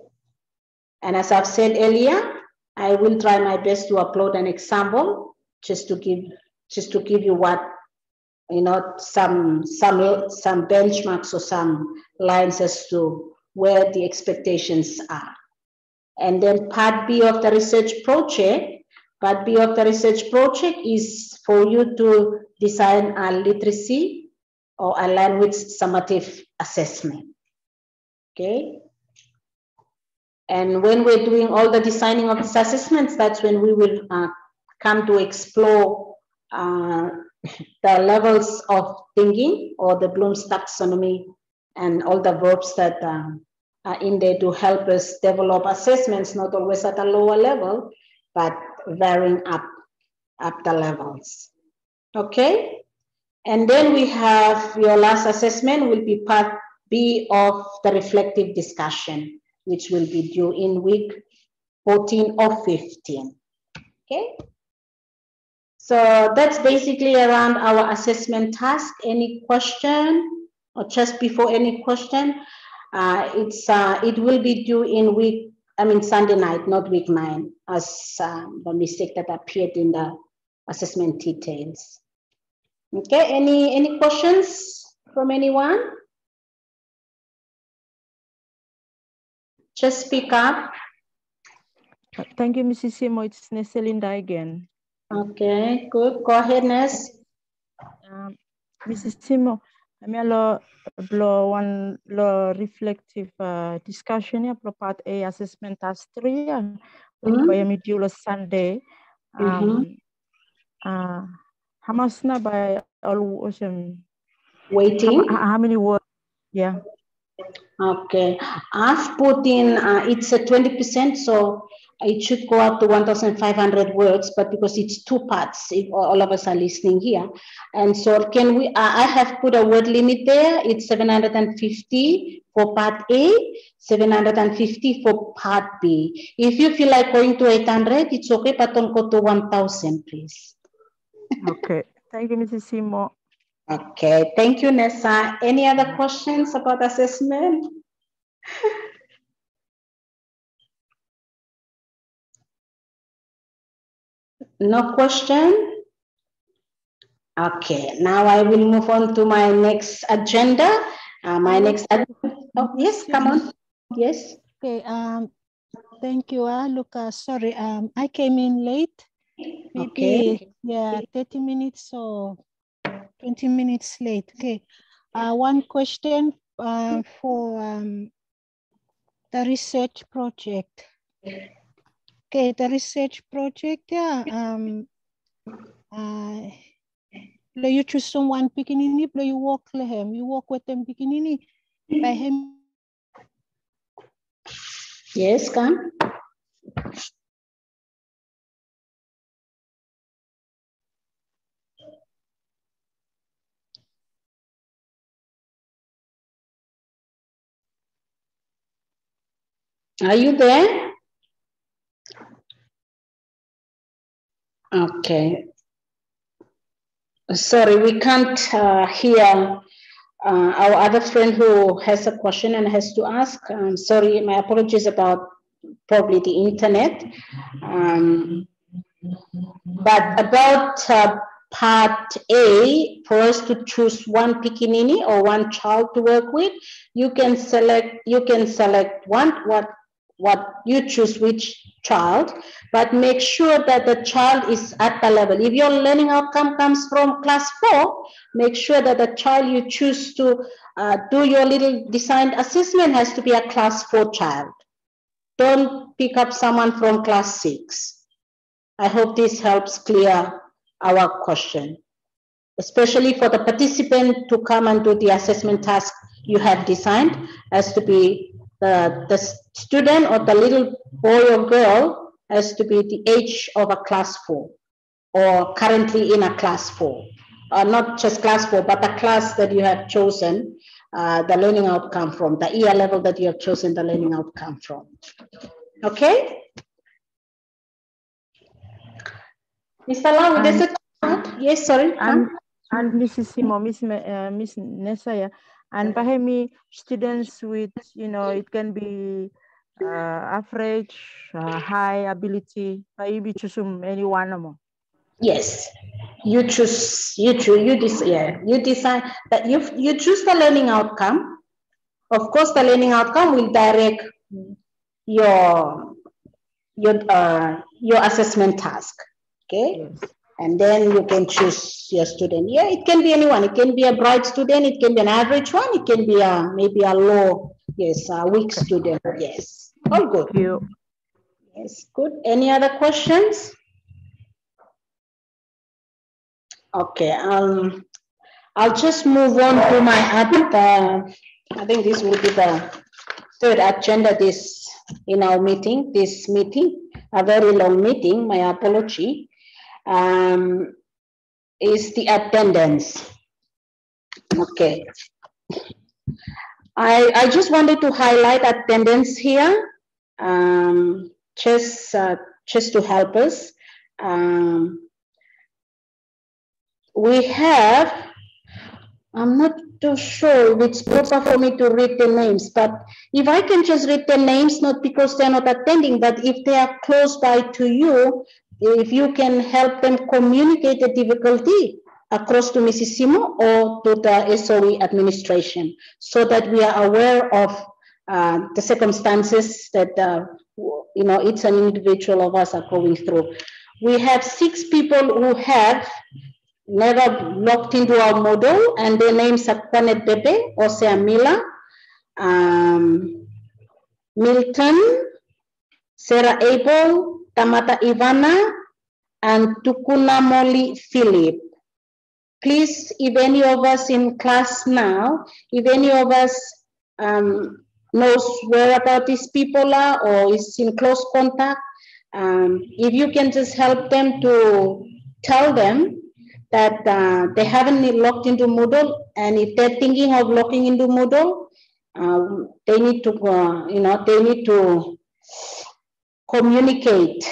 And as I've said earlier, I will try my best to upload an example just to give you what, you know, some benchmarks or some lines as to where the expectations are. And then part B of the research project is for you to design a literacy or a language summative assessment. Okay. And when we're doing all the designing of these assessments, that's when we will come to explore the levels of thinking or the Bloom's taxonomy and all the verbs that are in there to help us develop assessments, not always at a lower level, but varying up the levels. Okay? And then we have your last assessment will be part B of the reflective discussion, which will be due in week 14 or 15. Okay? So that's basically around our assessment task. Any question? Or just before any question, it will be due in Sunday night, not week 9, as the mistake that appeared in the assessment details. Okay, any questions from anyone? Just speak up. Thank you, Mrs. Simo. It's Neselinda again. Okay, good. Go ahead, Nes. Mrs. Simo, I'm one reflective discussion ya part A assessment task 3 by module Sunday. How much na by all waiting? How many words? Yeah. Okay, I've put in it's a 20%, so it should go up to 1,500 words, but because it's 2 parts, if all of us are listening here, and so can we? I have put a word limit there. It's 750 for part A, 750 for part B. If you feel like going to 800, it's okay, but don't go to 1,000, please. Okay, thank you, Mrs. Simo. Okay, thank you, Nessa. Any other questions about assessment? No question? Okay, now I will move on to my next agenda. Yes, come on. Yes. Okay, thank you, Lucas. Sorry, I came in late. Maybe, okay. Yeah, 30 minutes or 20 minutes late. Okay, one question for the research project. Okay, the research project, yeah. You choose someone beginning, you walk with them beginning by him. Yes, come. Are you there? Okay. Sorry, we can't hear our other friend who has a question and has to ask. Sorry, my apologies about probably the internet. But about part A, for us to choose one Piccaninny or one child to work with, you can select what you choose which child, but make sure that the child is at the level. If your learning outcome comes from class 4, make sure that the child you choose to do your little design assessment has to be a class 4 child. Don't pick up someone from class 6. I hope this helps clear our question, especially for the participant to come and do the assessment task you have designed, has to be the student or the little boy or girl has to be the age of a class 4 or currently in a class 4. Not just class 4, but the class that you have chosen the learning outcome from, the year level that you have chosen the learning outcome from. Okay? Mr. Lau, there's a chat. Yes, sorry. And Mrs. Simo, Miss Nesaya, and perhaps students with, it can be average, high ability, maybe choose any one or more. Yes, you decide that you choose the learning outcome. Of course, the learning outcome will direct your assessment task. Okay. Yes. And then you can choose your student. Yeah, it can be anyone. It can be a bright student. It can be an average one. It can be maybe a low, yes, a weak student. Yes, all good. Thank you. Yes, good. Any other questions? Okay, I'll just move on to my other. I think this will be the third agenda in our meeting. This meeting, a very long meeting. My apology. Is the attendance. Okay. I just wanted to highlight attendance here, just to help us. We have, I'm not too sure if it's proper for me to read the names, but if I can just read the names, not because they're not attending, but if they are close by to you, if you can help them communicate the difficulty across to Mrs. Simo or to the SOE administration, so that we are aware of the circumstances that it's an individual of us are going through. We have 6 people who have never logged into our model, and their names are Kwanet Bebe, Osea Mila, Milton, Sarah Abel, Tamata Ivana, and Tukuna Molly Philip. Please, if any of us in class now, if any of us knows where about these people are or is in close contact, if you can just help them to tell them that they haven't logged into Moodle, and if they're thinking of logging into Moodle, they need to, they need to communicate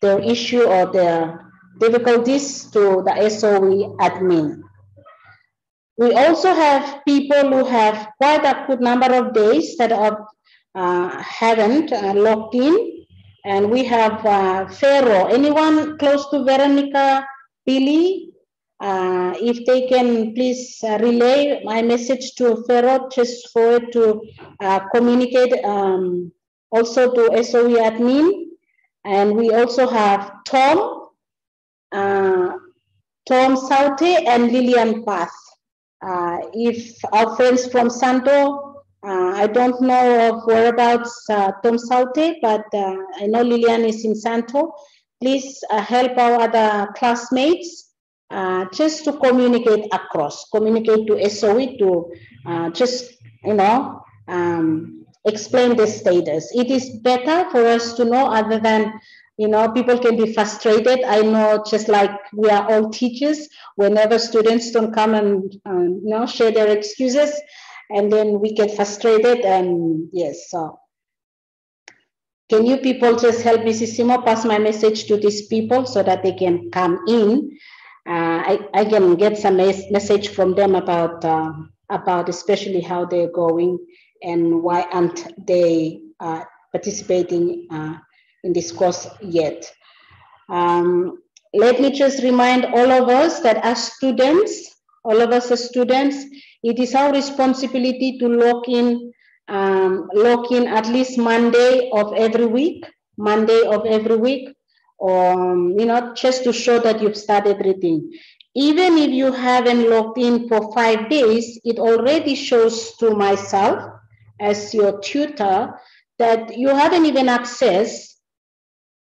their issue or their difficulties to the SOE admin. We also have people who have quite a good number of days that haven't logged in, and we have Pharaoh. Anyone close to Veronica, Billy? If they can please relay my message to Pharaoh, just for it to communicate also to SOE admin. And we also have Tom Saute and Lillian Path. If our friends from Santo, I don't know of whereabouts Tom Saute, but I know Lillian is in Santo. Please help our other classmates just to communicate across, communicate to SOE to just, explain the status. It is better for us to know, other than, people can be frustrated. I know, just like we are all teachers, whenever students don't come and share their excuses, and then we get frustrated. And yes, so can you people just help Mrs. Simo pass my message to these people so that they can come in? I can get some message from them about especially how they're going and why aren't they participating in this course yet. Let me just remind all of us that as students, all of us as students, it is our responsibility to log in log in at least Monday of every week, or just to show that you've started reading. Even if you haven't logged in for 5 days, it already shows to myself as your tutor that you haven't even accessed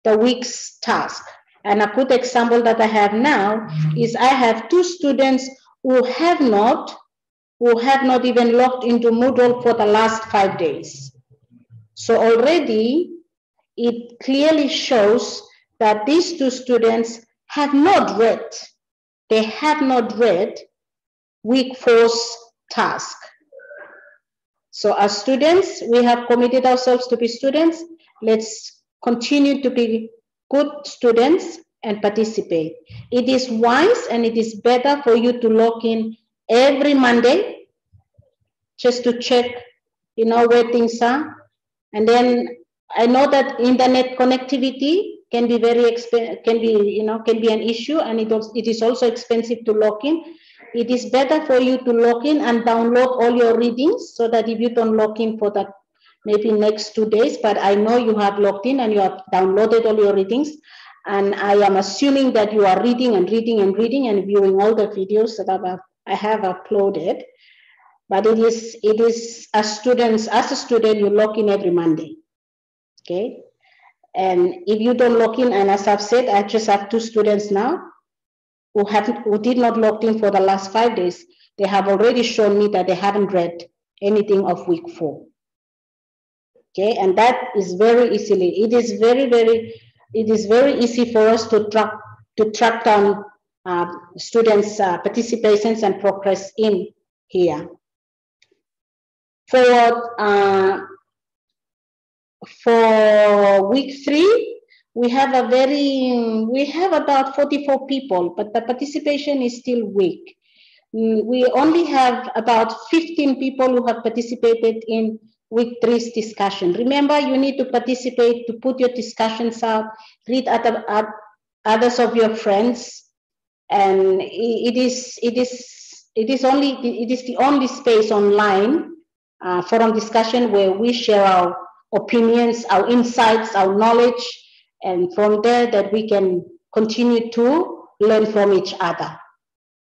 the week's task. And a good example that I have now is I have 2 students who have not even logged into Moodle for the last 5 days. So already it clearly shows that these 2 students have not read. They have not read week 4's task. So as students, we have committed ourselves to be students. Let's continue to be good students and participate. It is wise and it is better for you to log in every Monday just to check, where things are. And then I know that internet connectivity can be can be an issue, and it is also expensive to log in. It is better for you to log in and download all your readings, so that if you don't log in for that maybe next 2 days, but I know you have logged in and you have downloaded all your readings, and I am assuming that you are reading and reading and reading and viewing all the videos that I have uploaded. But it is as a student, you log in every Monday, okay? And if you don't log in, and as I've said, I just have 2 students now who did not log in for the last 5 days. They have already shown me that they haven't read anything of week 4. Okay, and that is very easily. It is very easy for us to track down students' participations and progress in here. For week 3, we have about 44 people, but the participation is still weak. We only have about 15 people who have participated in week 3's discussion. Remember, you need to participate to put your discussions out, read others of your friends, and it is the only space online forum discussion where we share our opinions, our insights, our knowledge, and from there that we can continue to learn from each other.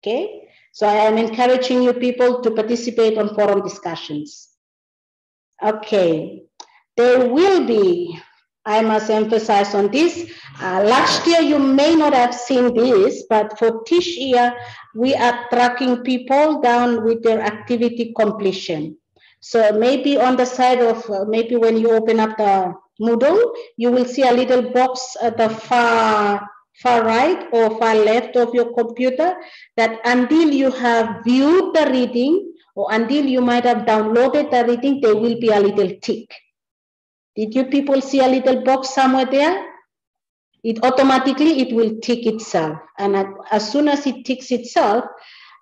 Okay, so I am encouraging you people to participate on forum discussions. Okay, there will be, I must emphasize on this, last year you may not have seen this, but for this year we are tracking people down with their activity completion. So maybe on the side of, maybe when you open up the Moodle, you will see a little box at the far right or far left of your computer, that until you have viewed the reading or until you might have downloaded the reading, there will be a little tick. Did you people see a little box somewhere there? It will tick itself. And as soon as it ticks itself,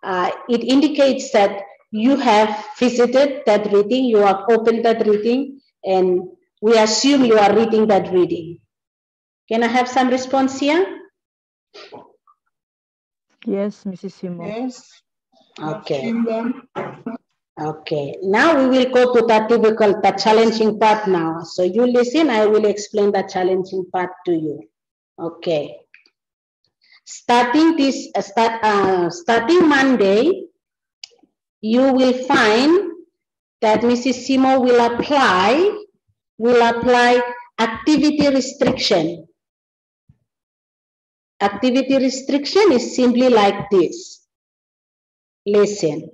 it indicates that you have visited that reading, you have opened that reading, and we assume you are reading that reading. Can I have some response here? Yes, Mrs. Simo. Yes. Okay. Okay, now we will go to that difficult, the challenging part now. So you listen, I will explain the challenging part to you. Okay. Starting Monday, you will find that Mrs. Simo will apply activity restriction. Activity restriction is simply like this. Listen.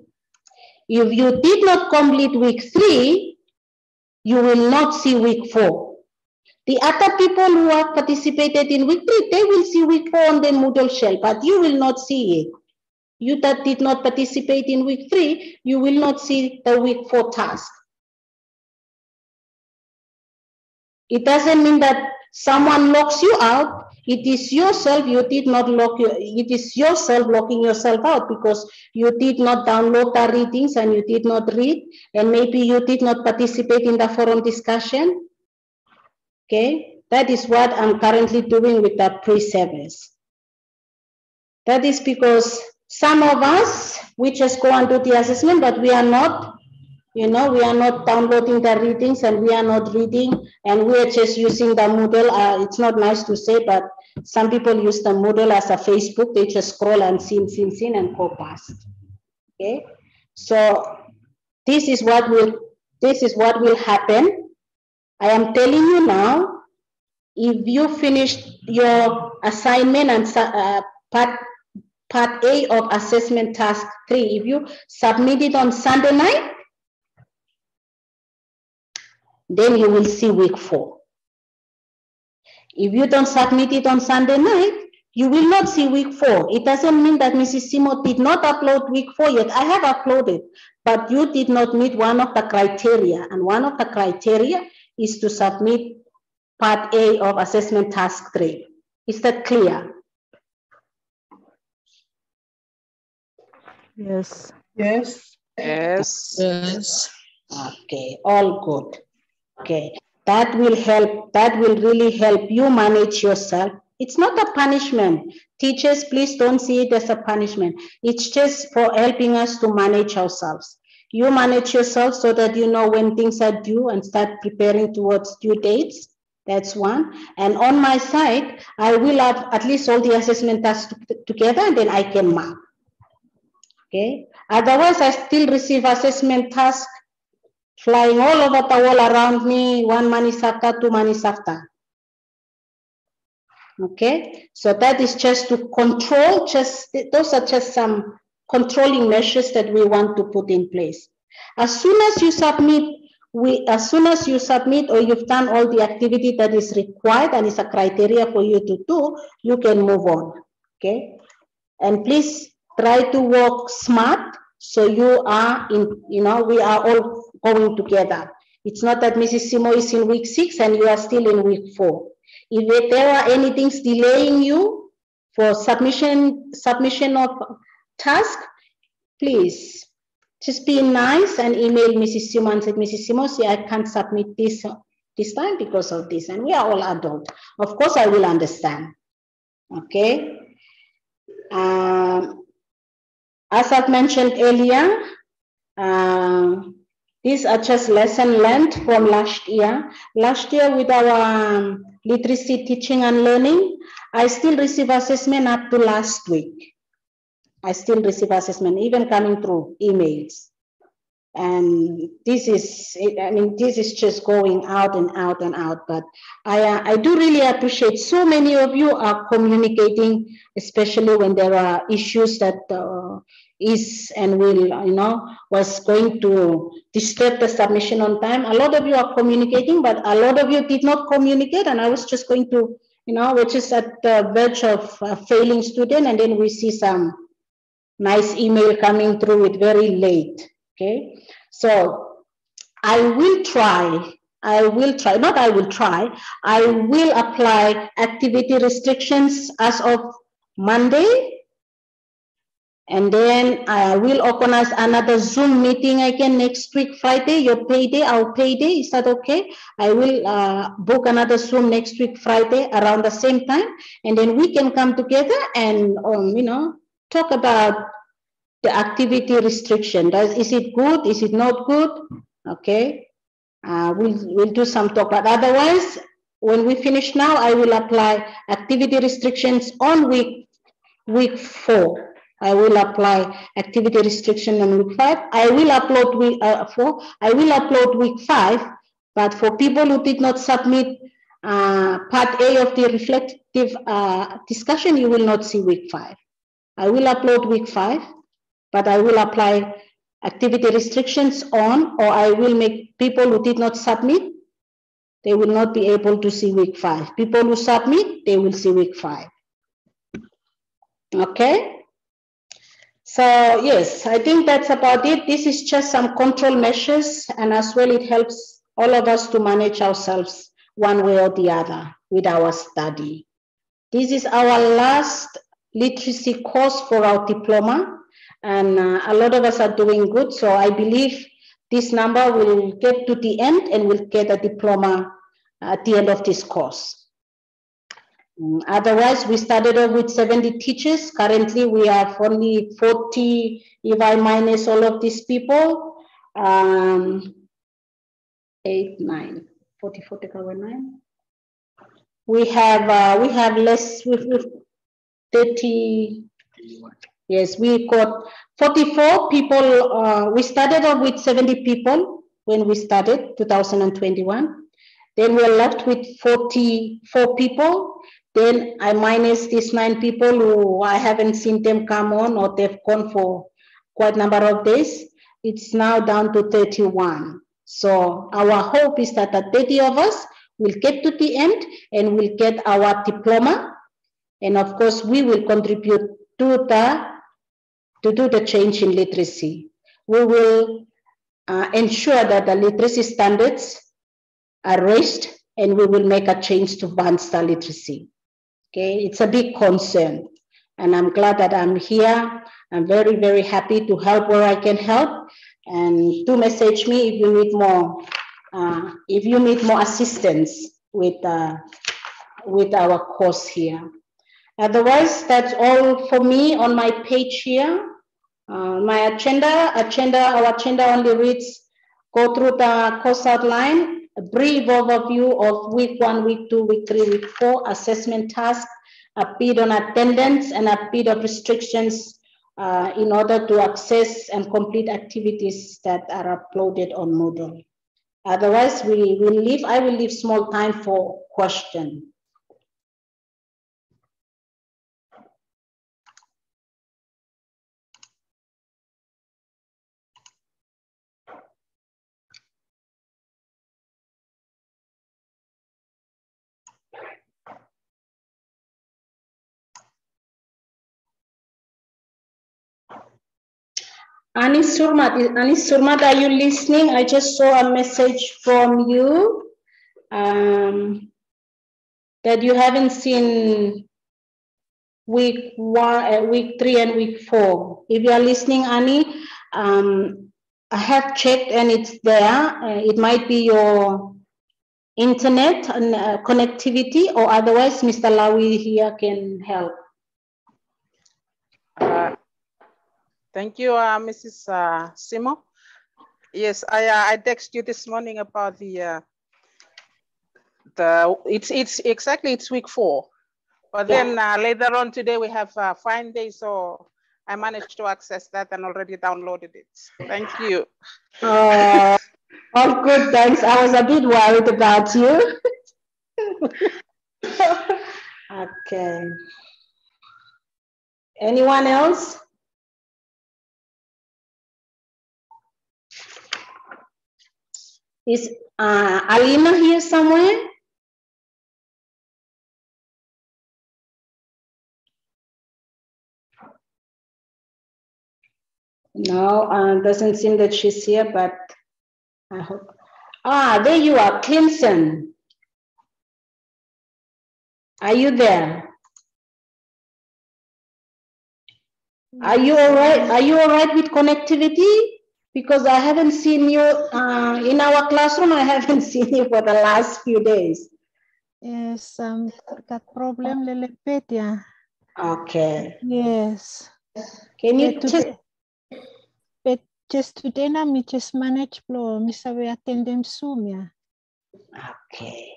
If you did not complete week 3, you will not see week 4. The other people who have participated in week 3, they will see week 4 on the Moodle shell, but you will not see it. You that did not participate in week 3, you will not see the week 4 task. It doesn't mean that someone locks you out. It is yourself, you did not lock you, it is yourself locking yourself out because you did not download the readings and you did not read, and maybe you did not participate in the forum discussion. Okay, that is what I'm currently doing with the pre-service. That is because some of us, we just go and do the assessment, but we are not You know, we are not downloading the readings and we are not reading and we are just using the Moodle. It's not nice to say, but some people use the Moodle as a Facebook. They just scroll and see and go past. Okay, so this is what will happen. I am telling you now. If you finished your assignment and part A of assessment task 3, if you submit it on Sunday night, then you will see week 4. If you don't submit it on Sunday night, you will not see week 4. It doesn't mean that Mrs. Simo did not upload week 4 yet. I have uploaded, but you did not meet one of the criteria. And one of the criteria is to submit part A of assessment task 3. Is that clear? Yes. Yes. Yes. Yes. Okay, all good. Okay, that will help. That will really help you manage yourself. It's not a punishment. Teachers, please don't see it as a punishment. It's just for helping us to manage ourselves. You manage yourself so that you know when things are due and start preparing towards due dates. That's one. And on my side, I will have at least all the assessment tasks together and then I can mark. Okay. Otherwise, I still receive assessment tasks flying all over the wall around me, 1 month after, 2 months after. Okay. So that is just to control, those are just some controlling measures that we want to put in place. As soon as you submit, or you've done all the activity that is required and is a criteria for you to do, you can move on. Okay. And please try to work smart so you are in, we are all going together. It's not that Mrs. Simo is in week 6 and you are still in week 4. If there are anything delaying you for submission of task, please just be nice and email Mrs. Simo and say, Mrs. Simo, see, I can't submit this time because of this. And we are all adults. Of course, I will understand. Okay. As I've mentioned earlier, these are just lessons learned from last year. Last year with our literacy teaching and learning, I still receive assessment up to last week. I still receive assessment, even coming through emails. And this is just going out and out and out. But I do really appreciate so many of you are communicating, especially when there are issues that is and will, was going to disturb the submission on time. A lot of you are communicating, but a lot of you did not communicate. And I was just going to, we're just at the verge of failing student, and then we see some nice email coming through with very late. Okay, so I will apply activity restrictions as of Monday, and then I will organize another Zoom meeting again next week, Friday, your payday, our payday. Is that okay? I will book another Zoom next week, Friday, around the same time, and then we can come together and, talk about the activity restriction. Is it good? Is it not good? Okay. We'll do some talk, but otherwise, when we finish now, I will apply activity restrictions on week 4. I will apply activity restriction on week 5. I will upload week 4. I will upload week 5. But for people who did not submit part A of the reflective discussion, you will not see week 5. I will upload week 5. But I will apply activity restrictions on, or I will make people who did not submit, they will not be able to see week 5. People who submit, they will see week 5. Okay? So yes, I think that's about it. This is just some control measures, and as well it helps all of us to manage ourselves one way or the other with our study. This is our last literacy course for our diploma. And a lot of us are doing good. So I believe this number will get to the end and we'll get a diploma at the end of this course. Otherwise, we started off with 70 teachers. Currently, we have only 40, if I minus all of these people. 8, 9, 44 take away 9. We have less with 30. Yes, we got 44 people. We started off with 70 people when we started 2021. Then we're left with 44 people. Then I minus these 9 people who I haven't seen them come on, or they've gone for quite a number of days. It's now down to 31. So our hope is that the 30 of us will get to the end and we'll get our diploma. And of course, we will contribute to do the change in literacy. We will ensure that the literacy standards are raised, and we will make a change to advance the literacy. Okay, it's a big concern, and I'm glad that I'm here. I'm very, very happy to help where I can help, and do message me if you need more. If you need more assistance with our course here. Otherwise, that's all for me on my page here. My our agenda only reads, go through the course outline, a brief overview of week 1, week 2, week 3, week 4, assessment task, a bit on attendance, and a bit of restrictions in order to access and complete activities that are uploaded on Moodle. Otherwise, I will leave small time for question. Anis Surmat, are you listening? I just saw a message from you that you haven't seen week 1, week 3, and week 4. If you are listening, Annie, I have checked and it's there. It might be your internet and connectivity, or otherwise Mr. Lawi here can help. Thank you, Mrs. Simo. Yes, I texted you this morning about it's week 4, but then later on today we have fine day, so I managed to access that and already downloaded it. Thank you. All good, thanks. I was a bit worried about you. Okay. Anyone else? Is Alina here somewhere? No, doesn't seem that she's here, but I hope. There you are, Clemson. Are you there? Are you all right? Are you all right with connectivity? Because I haven't seen you in our classroom. I haven't seen you for the last few days. Yes, got problem lelepet, yeah. Okay. Yes. Can you just today na me just manage flow, me sabi attend them Zoom, yeah. Okay.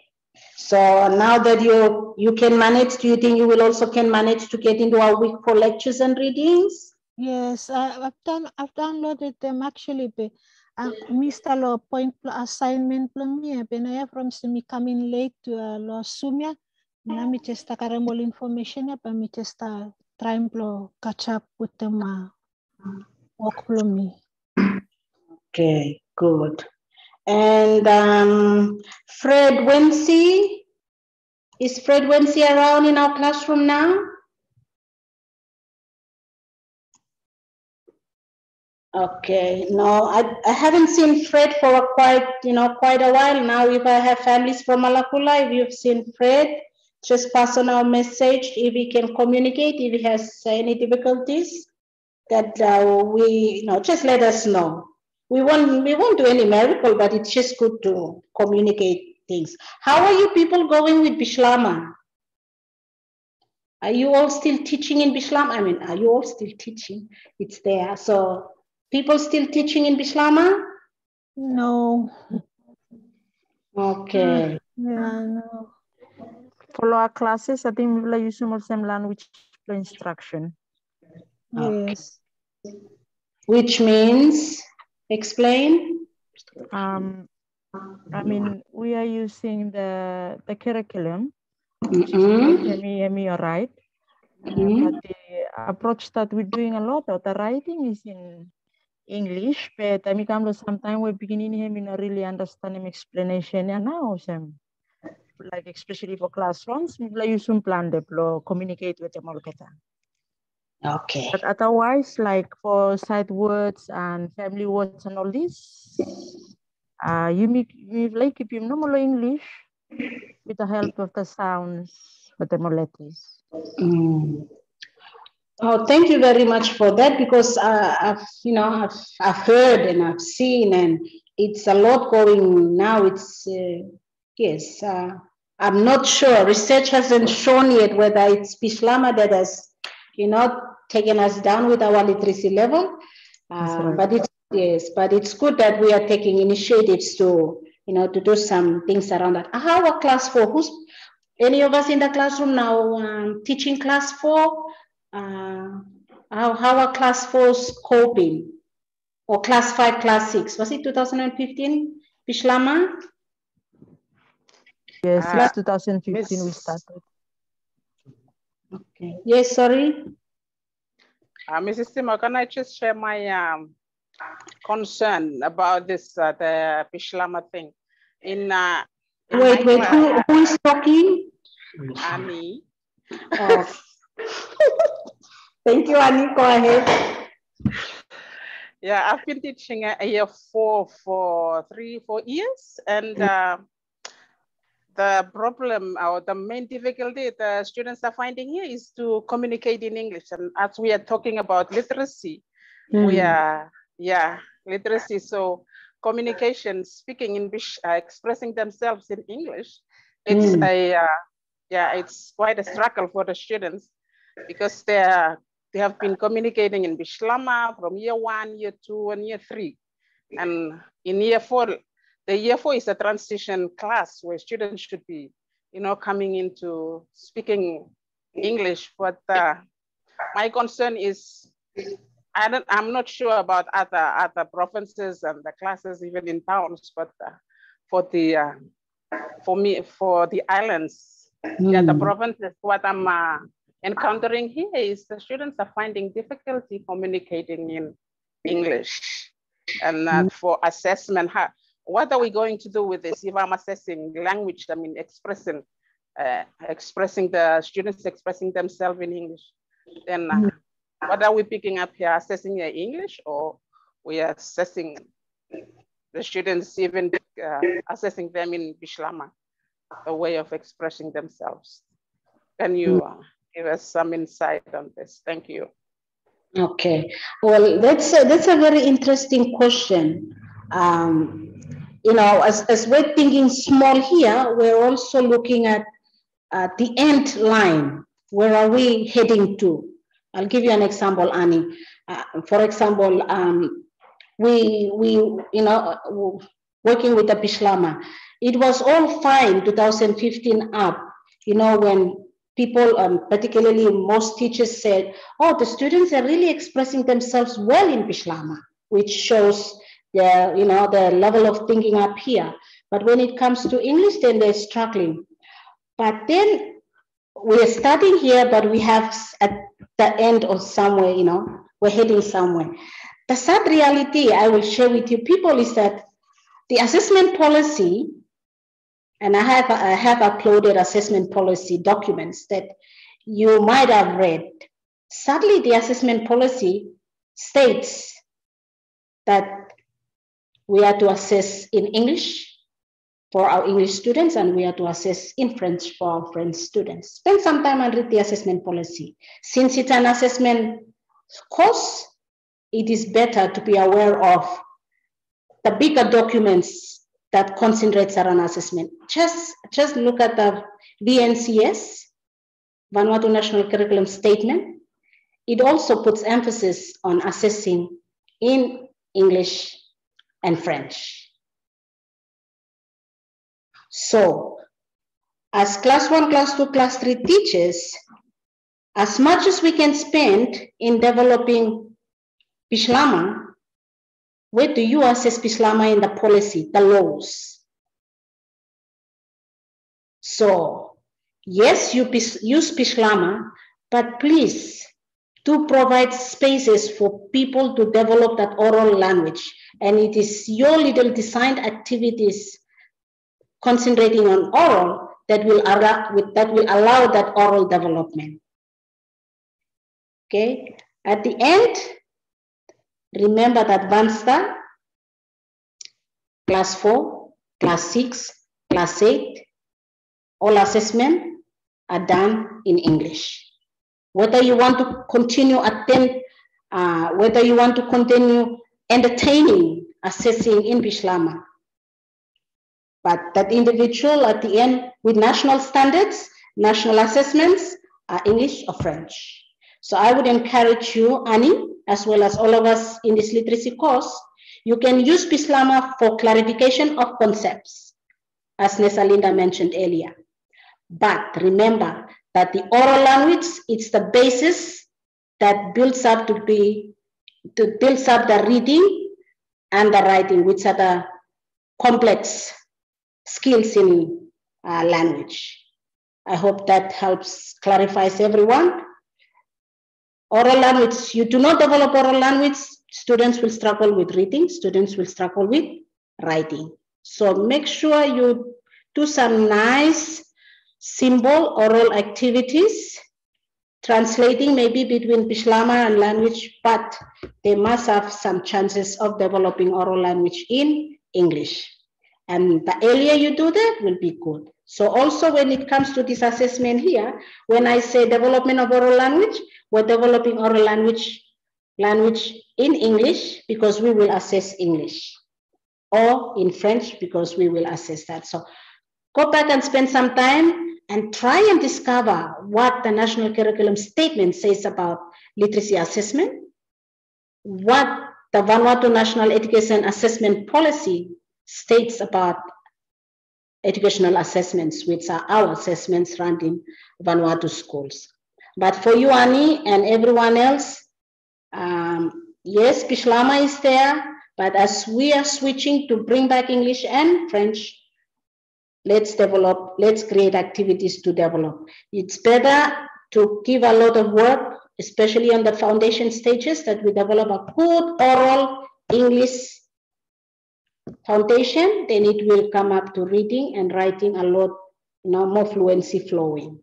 So now that you can manage, do you think you will also can manage to get into our week 4 lectures and readings? Yes, I've downloaded them actually. But Mr. Law point assignment from me. But I from me coming late to law Zoom. Now me just more information. But me just trying to catch up with them work from me. Okay, good. And Fred Wency, is Fred Wency around in our classroom now? Okay, no, I haven't seen Fred for quite a while now. If I have families from Malakula, if you've seen Fred, just pass on our message if he can communicate. If he has any difficulties, that just let us know. We won't do any miracle, but it's just good to communicate things. How are you people going with Bishlama? Are you all still teaching in Bishlama? I mean, are you all still teaching? It's there. So people still teaching in Bishlama? No. Okay. Yeah, no. Follow our classes, I think we will use more same language for instruction. Yes. Which means, explain. I mean, we are using the curriculum, which Mm-hmm. is ME, right? Mm-hmm. But the approach that we're doing a lot of the writing is in English, but I mean, sometimes we're beginning him in a really understanding explanation and now some like especially for classrooms, we use some plan to communicate with them all better. Okay. But otherwise, like for sight words and family words and all this, you make like if you know English with the help of the sounds with the letters. Mm. Oh, thank you very much for that, because I've heard and I've seen, and it's a lot going now. It's yes. I'm not sure. Research hasn't shown yet whether it's Pishlama that has, taken us down with our literacy level. Right. But it's good that we are taking initiatives to to do some things around that. How are class 4? Any of us in the classroom now teaching class 4? How are class 4s coping? Or class 5, class 6? Was it 2015, Pishlama? Yes, it's 2015 we started. Okay. Yes, sorry. Mrs. Simo, can I just share my concern about this the Pishlama thing? Wait, who is talking? Annie. Oh. Thank you, Annie. Go ahead. Yeah, I've been teaching a year 4 for 3-4 years, and the problem or the main difficulty the students are finding here is to communicate in English. And as we are talking about literacy, we are, literacy. So communication, speaking English, expressing themselves in English, it's it's quite a struggle for the students, because they have been communicating in Bishlama from year 1, year 2, and year 3. And in year 4, the year 4 is a transition class where students should be, coming into speaking English. But my concern is, I'm not sure about other provinces and the classes, even in towns, but for the islands, the provinces, what I'm encountering here is the students are finding difficulty communicating in English. And for assessment, what are we going to do with this? If I'm assessing language, I mean, expressing the students expressing themselves in English, then what are we picking up here? Assessing their English, or we are assessing the students, even assessing them in Bishlama, a way of expressing themselves? Can you give us some insight on this? Thank you. Okay, well, that's a very interesting question. As we're thinking small here, we're also looking at the end line. Where are we heading to? I'll give you an example, Annie. For example, we working with the Bishlama. It was all fine 2015 up, when people, particularly most teachers, said, oh, the students are really expressing themselves well in Bishlama, which shows the level of thinking up here. But when it comes to English, then they're struggling. But then we're starting here, but we have at the end of somewhere, we're heading somewhere. The sad reality I will share with you people is that the assessment policy, and I have uploaded assessment policy documents that you might have read. Sadly, the assessment policy states that we are to assess in English for our English students, and we are to assess in French for our French students. Spend some time and read the assessment policy. Since it's an assessment course, it is better to be aware of the bigger documents that concentrates around assessment. Just look at the VNCS, Vanuatu National Curriculum Statement. It also puts emphasis on assessing in English and French. So as class 1, class 2, class 3 teachers, as much as we can spend in developing Bislama, where do you assess Bislama in the policy, the laws? So yes, you use Bislama, but please do provide spaces for people to develop that oral language. And it is your little designed activities concentrating on oral that will allow that oral development. Okay, at the end, remember that Vansta, class 4, class 6, class 8, all assessment are done in English. Whether you want to continue whether you want to continue entertaining assessing in Bislama, but that individual at the end with national standards, national assessments are English or French. So I would encourage you, Annie, as well as all of us in this literacy course, you can use Bislama for clarification of concepts, as Nesalinda mentioned earlier. But remember that the oral language, it's the basis that builds up the reading and the writing, which are the complex skills in language. I hope that helps clarifies everyone. Oral language, you do not develop oral language, students will struggle with reading, students will struggle with writing. So make sure you do some nice symbol oral activities, translating maybe between Bislama and language, but they must have some chances of developing oral language in English. And the earlier you do that will be good. So also when it comes to this assessment here, when I say development of oral language, we're developing oral language in English because we will assess English, or in French because we will assess that. So go back and spend some time and try and discover what the National Curriculum Statement says about literacy assessment, what the Vanuatu National Education Assessment Policy states about educational assessments, which are our assessments run in Vanuatu schools. But for you, Annie, and everyone else, yes, Bislama is there, but as we are switching to bring back English and French, let's create activities to develop. It's better to give a lot of work, especially on the foundation stages, that we develop a good oral English foundation, then it will come up to reading and writing a lot, more fluency flowing.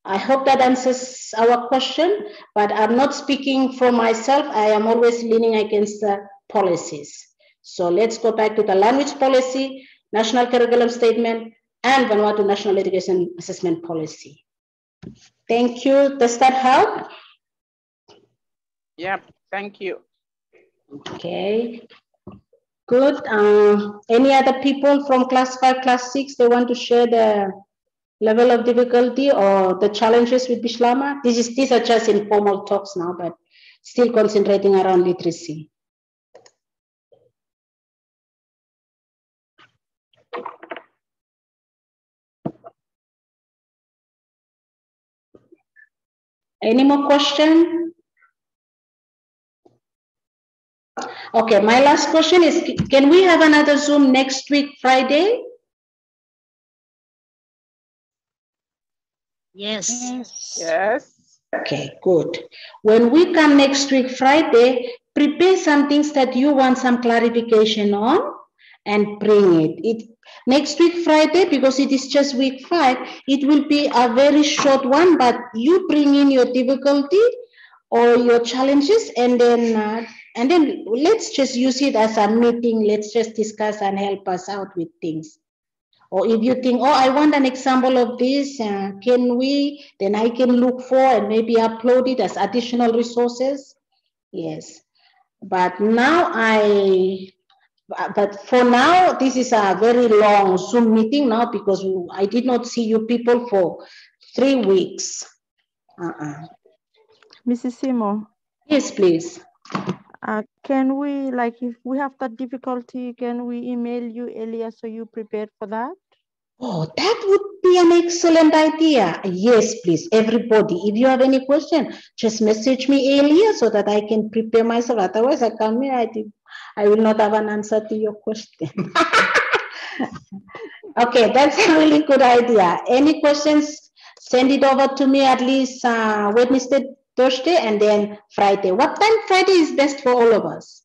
I hope that answers our question, but I'm not speaking for myself. I am always leaning against the policies. So let's go back to the language policy, National Curriculum Statement, and Vanuatu National Education Assessment Policy. Thank you. Does that help? Yeah, thank you. Okay, good. Any other people from class 5, class 6, they want to share the level of difficulty or the challenges with Bislama? These are just informal talks now, but still concentrating around literacy. Any more question? Okay, my last question is, can we have another Zoom next week, Friday? Yes. Yes. Okay, good. When we come next week, Friday, prepare some things that you want some clarification on and bring it. Next week, Friday, because it is just week 5, it will be a very short one, but you bring in your difficulty or your challenges, and then let's just use it as a meeting. Let's just discuss and help us out with things. Or if you think, oh, I want an example of this, can we? Then I can look for and maybe upload it as additional resources. Yes, but now but for now, this is a very long Zoom meeting now because I did not see you people for 3 weeks. Mrs. Simo. Yes, please. Can we, like, if we have that difficulty, can we email you earlier so you prepared for that? Oh, that would be an excellent idea. Yes, please, everybody. If you have any question, just message me earlier so that I can prepare myself. Otherwise, I come here, I will not have an answer to your question. Okay, that's a really good idea. Any questions, send it over to me at least Wednesday, Thursday, and then Friday. What time Friday is best for all of us?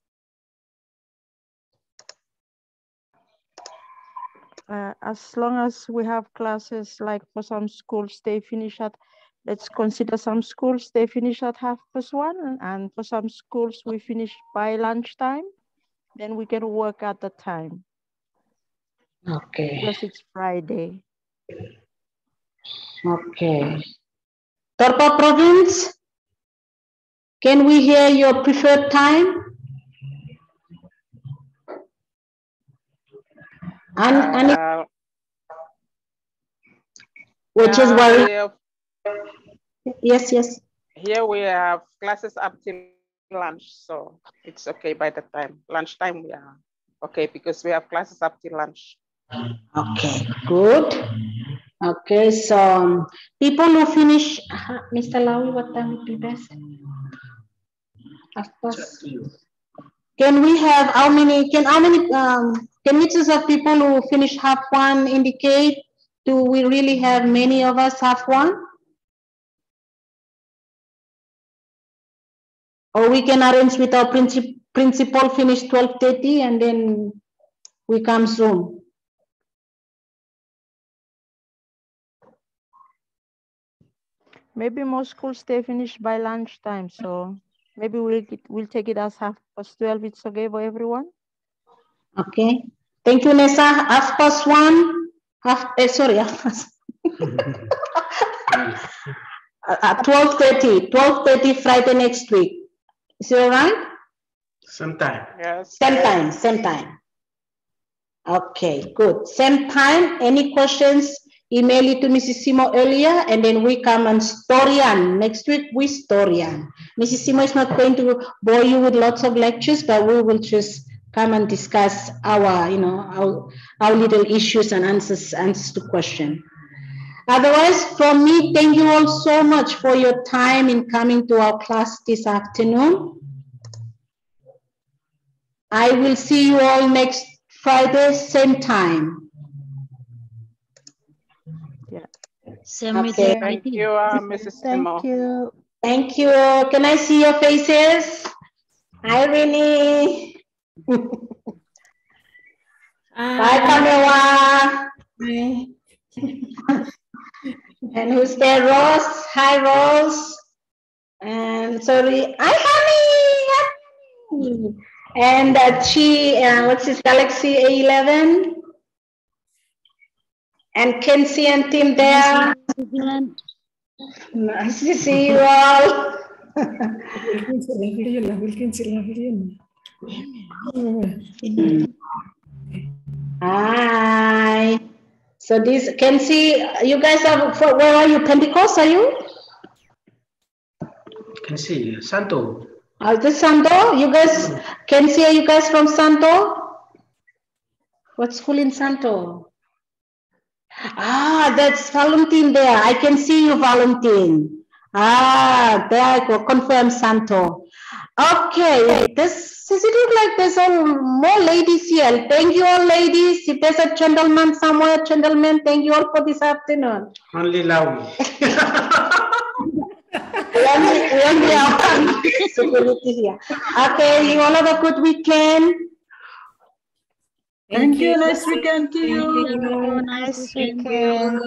As long as we have classes, like for some schools, they finish at, let's consider some schools, they finish at 1:30, and for some schools, we finish by lunchtime, then we can work at the time. Okay. Because it's Friday. Okay. Torpa Province, can we hear your preferred time? And which is why. Yes, yes. Here we have classes up till lunch, so it's okay by the time. Lunchtime we are okay because we have classes up till lunch. Okay, good. Okay, so people who finish, Mr. Lawi, what time would be best? Can we have how many committees of people who finish half one indicate? Do we really have many of us half one? Or we can arrange with our principal finish 12:30 and then we come Zoom. Maybe most schools they finish by lunchtime, so maybe we'll take it as 12:30. It's okay for everyone. Okay. Thank you, Nessa. 1:30. Sorry, 12:30. 12:30 Friday next week. Is it all right? Sometime. Yes. Same time. Okay, good. Same time. Any questions? Email it to Mrs. Simo earlier, and then we come and Storian. Next week, we Storian. Mrs. Simo is not going to bore you with lots of lectures, but we will just come and discuss our little issues and answers to question. Otherwise, from me, thank you all so much for your time in coming to our class this afternoon. I will see you all next Friday, same time. Yeah. Okay. Thank you, Mrs. Simo. Thank you. Thank you. Can I see your faces? Hi, Renee. Bye, Pamela. And who's there? Rose. Hi, Rose. And sorry. Hi, honey. And what's his Galaxy A11? And Kenzie and Tim there. Nice to see you all. Hi. So this Kenzie, you guys are where are you? Pentecost, are you? Kenzie, Santo. Is this Santo? You guys, Kenzie, are you guys from Santo? What school in Santo? Ah, that's Valentin there. I can see you, Valentin. Ah, there I go. Confirm Santo. Okay, does it look like there's more ladies here? Thank you all, ladies. If there's a gentleman somewhere, gentlemen, thank you all for this afternoon. Only Lawi. we only have security here. Okay, you all have a good weekend. Thank you. Nice weekend to you. Nice weekend.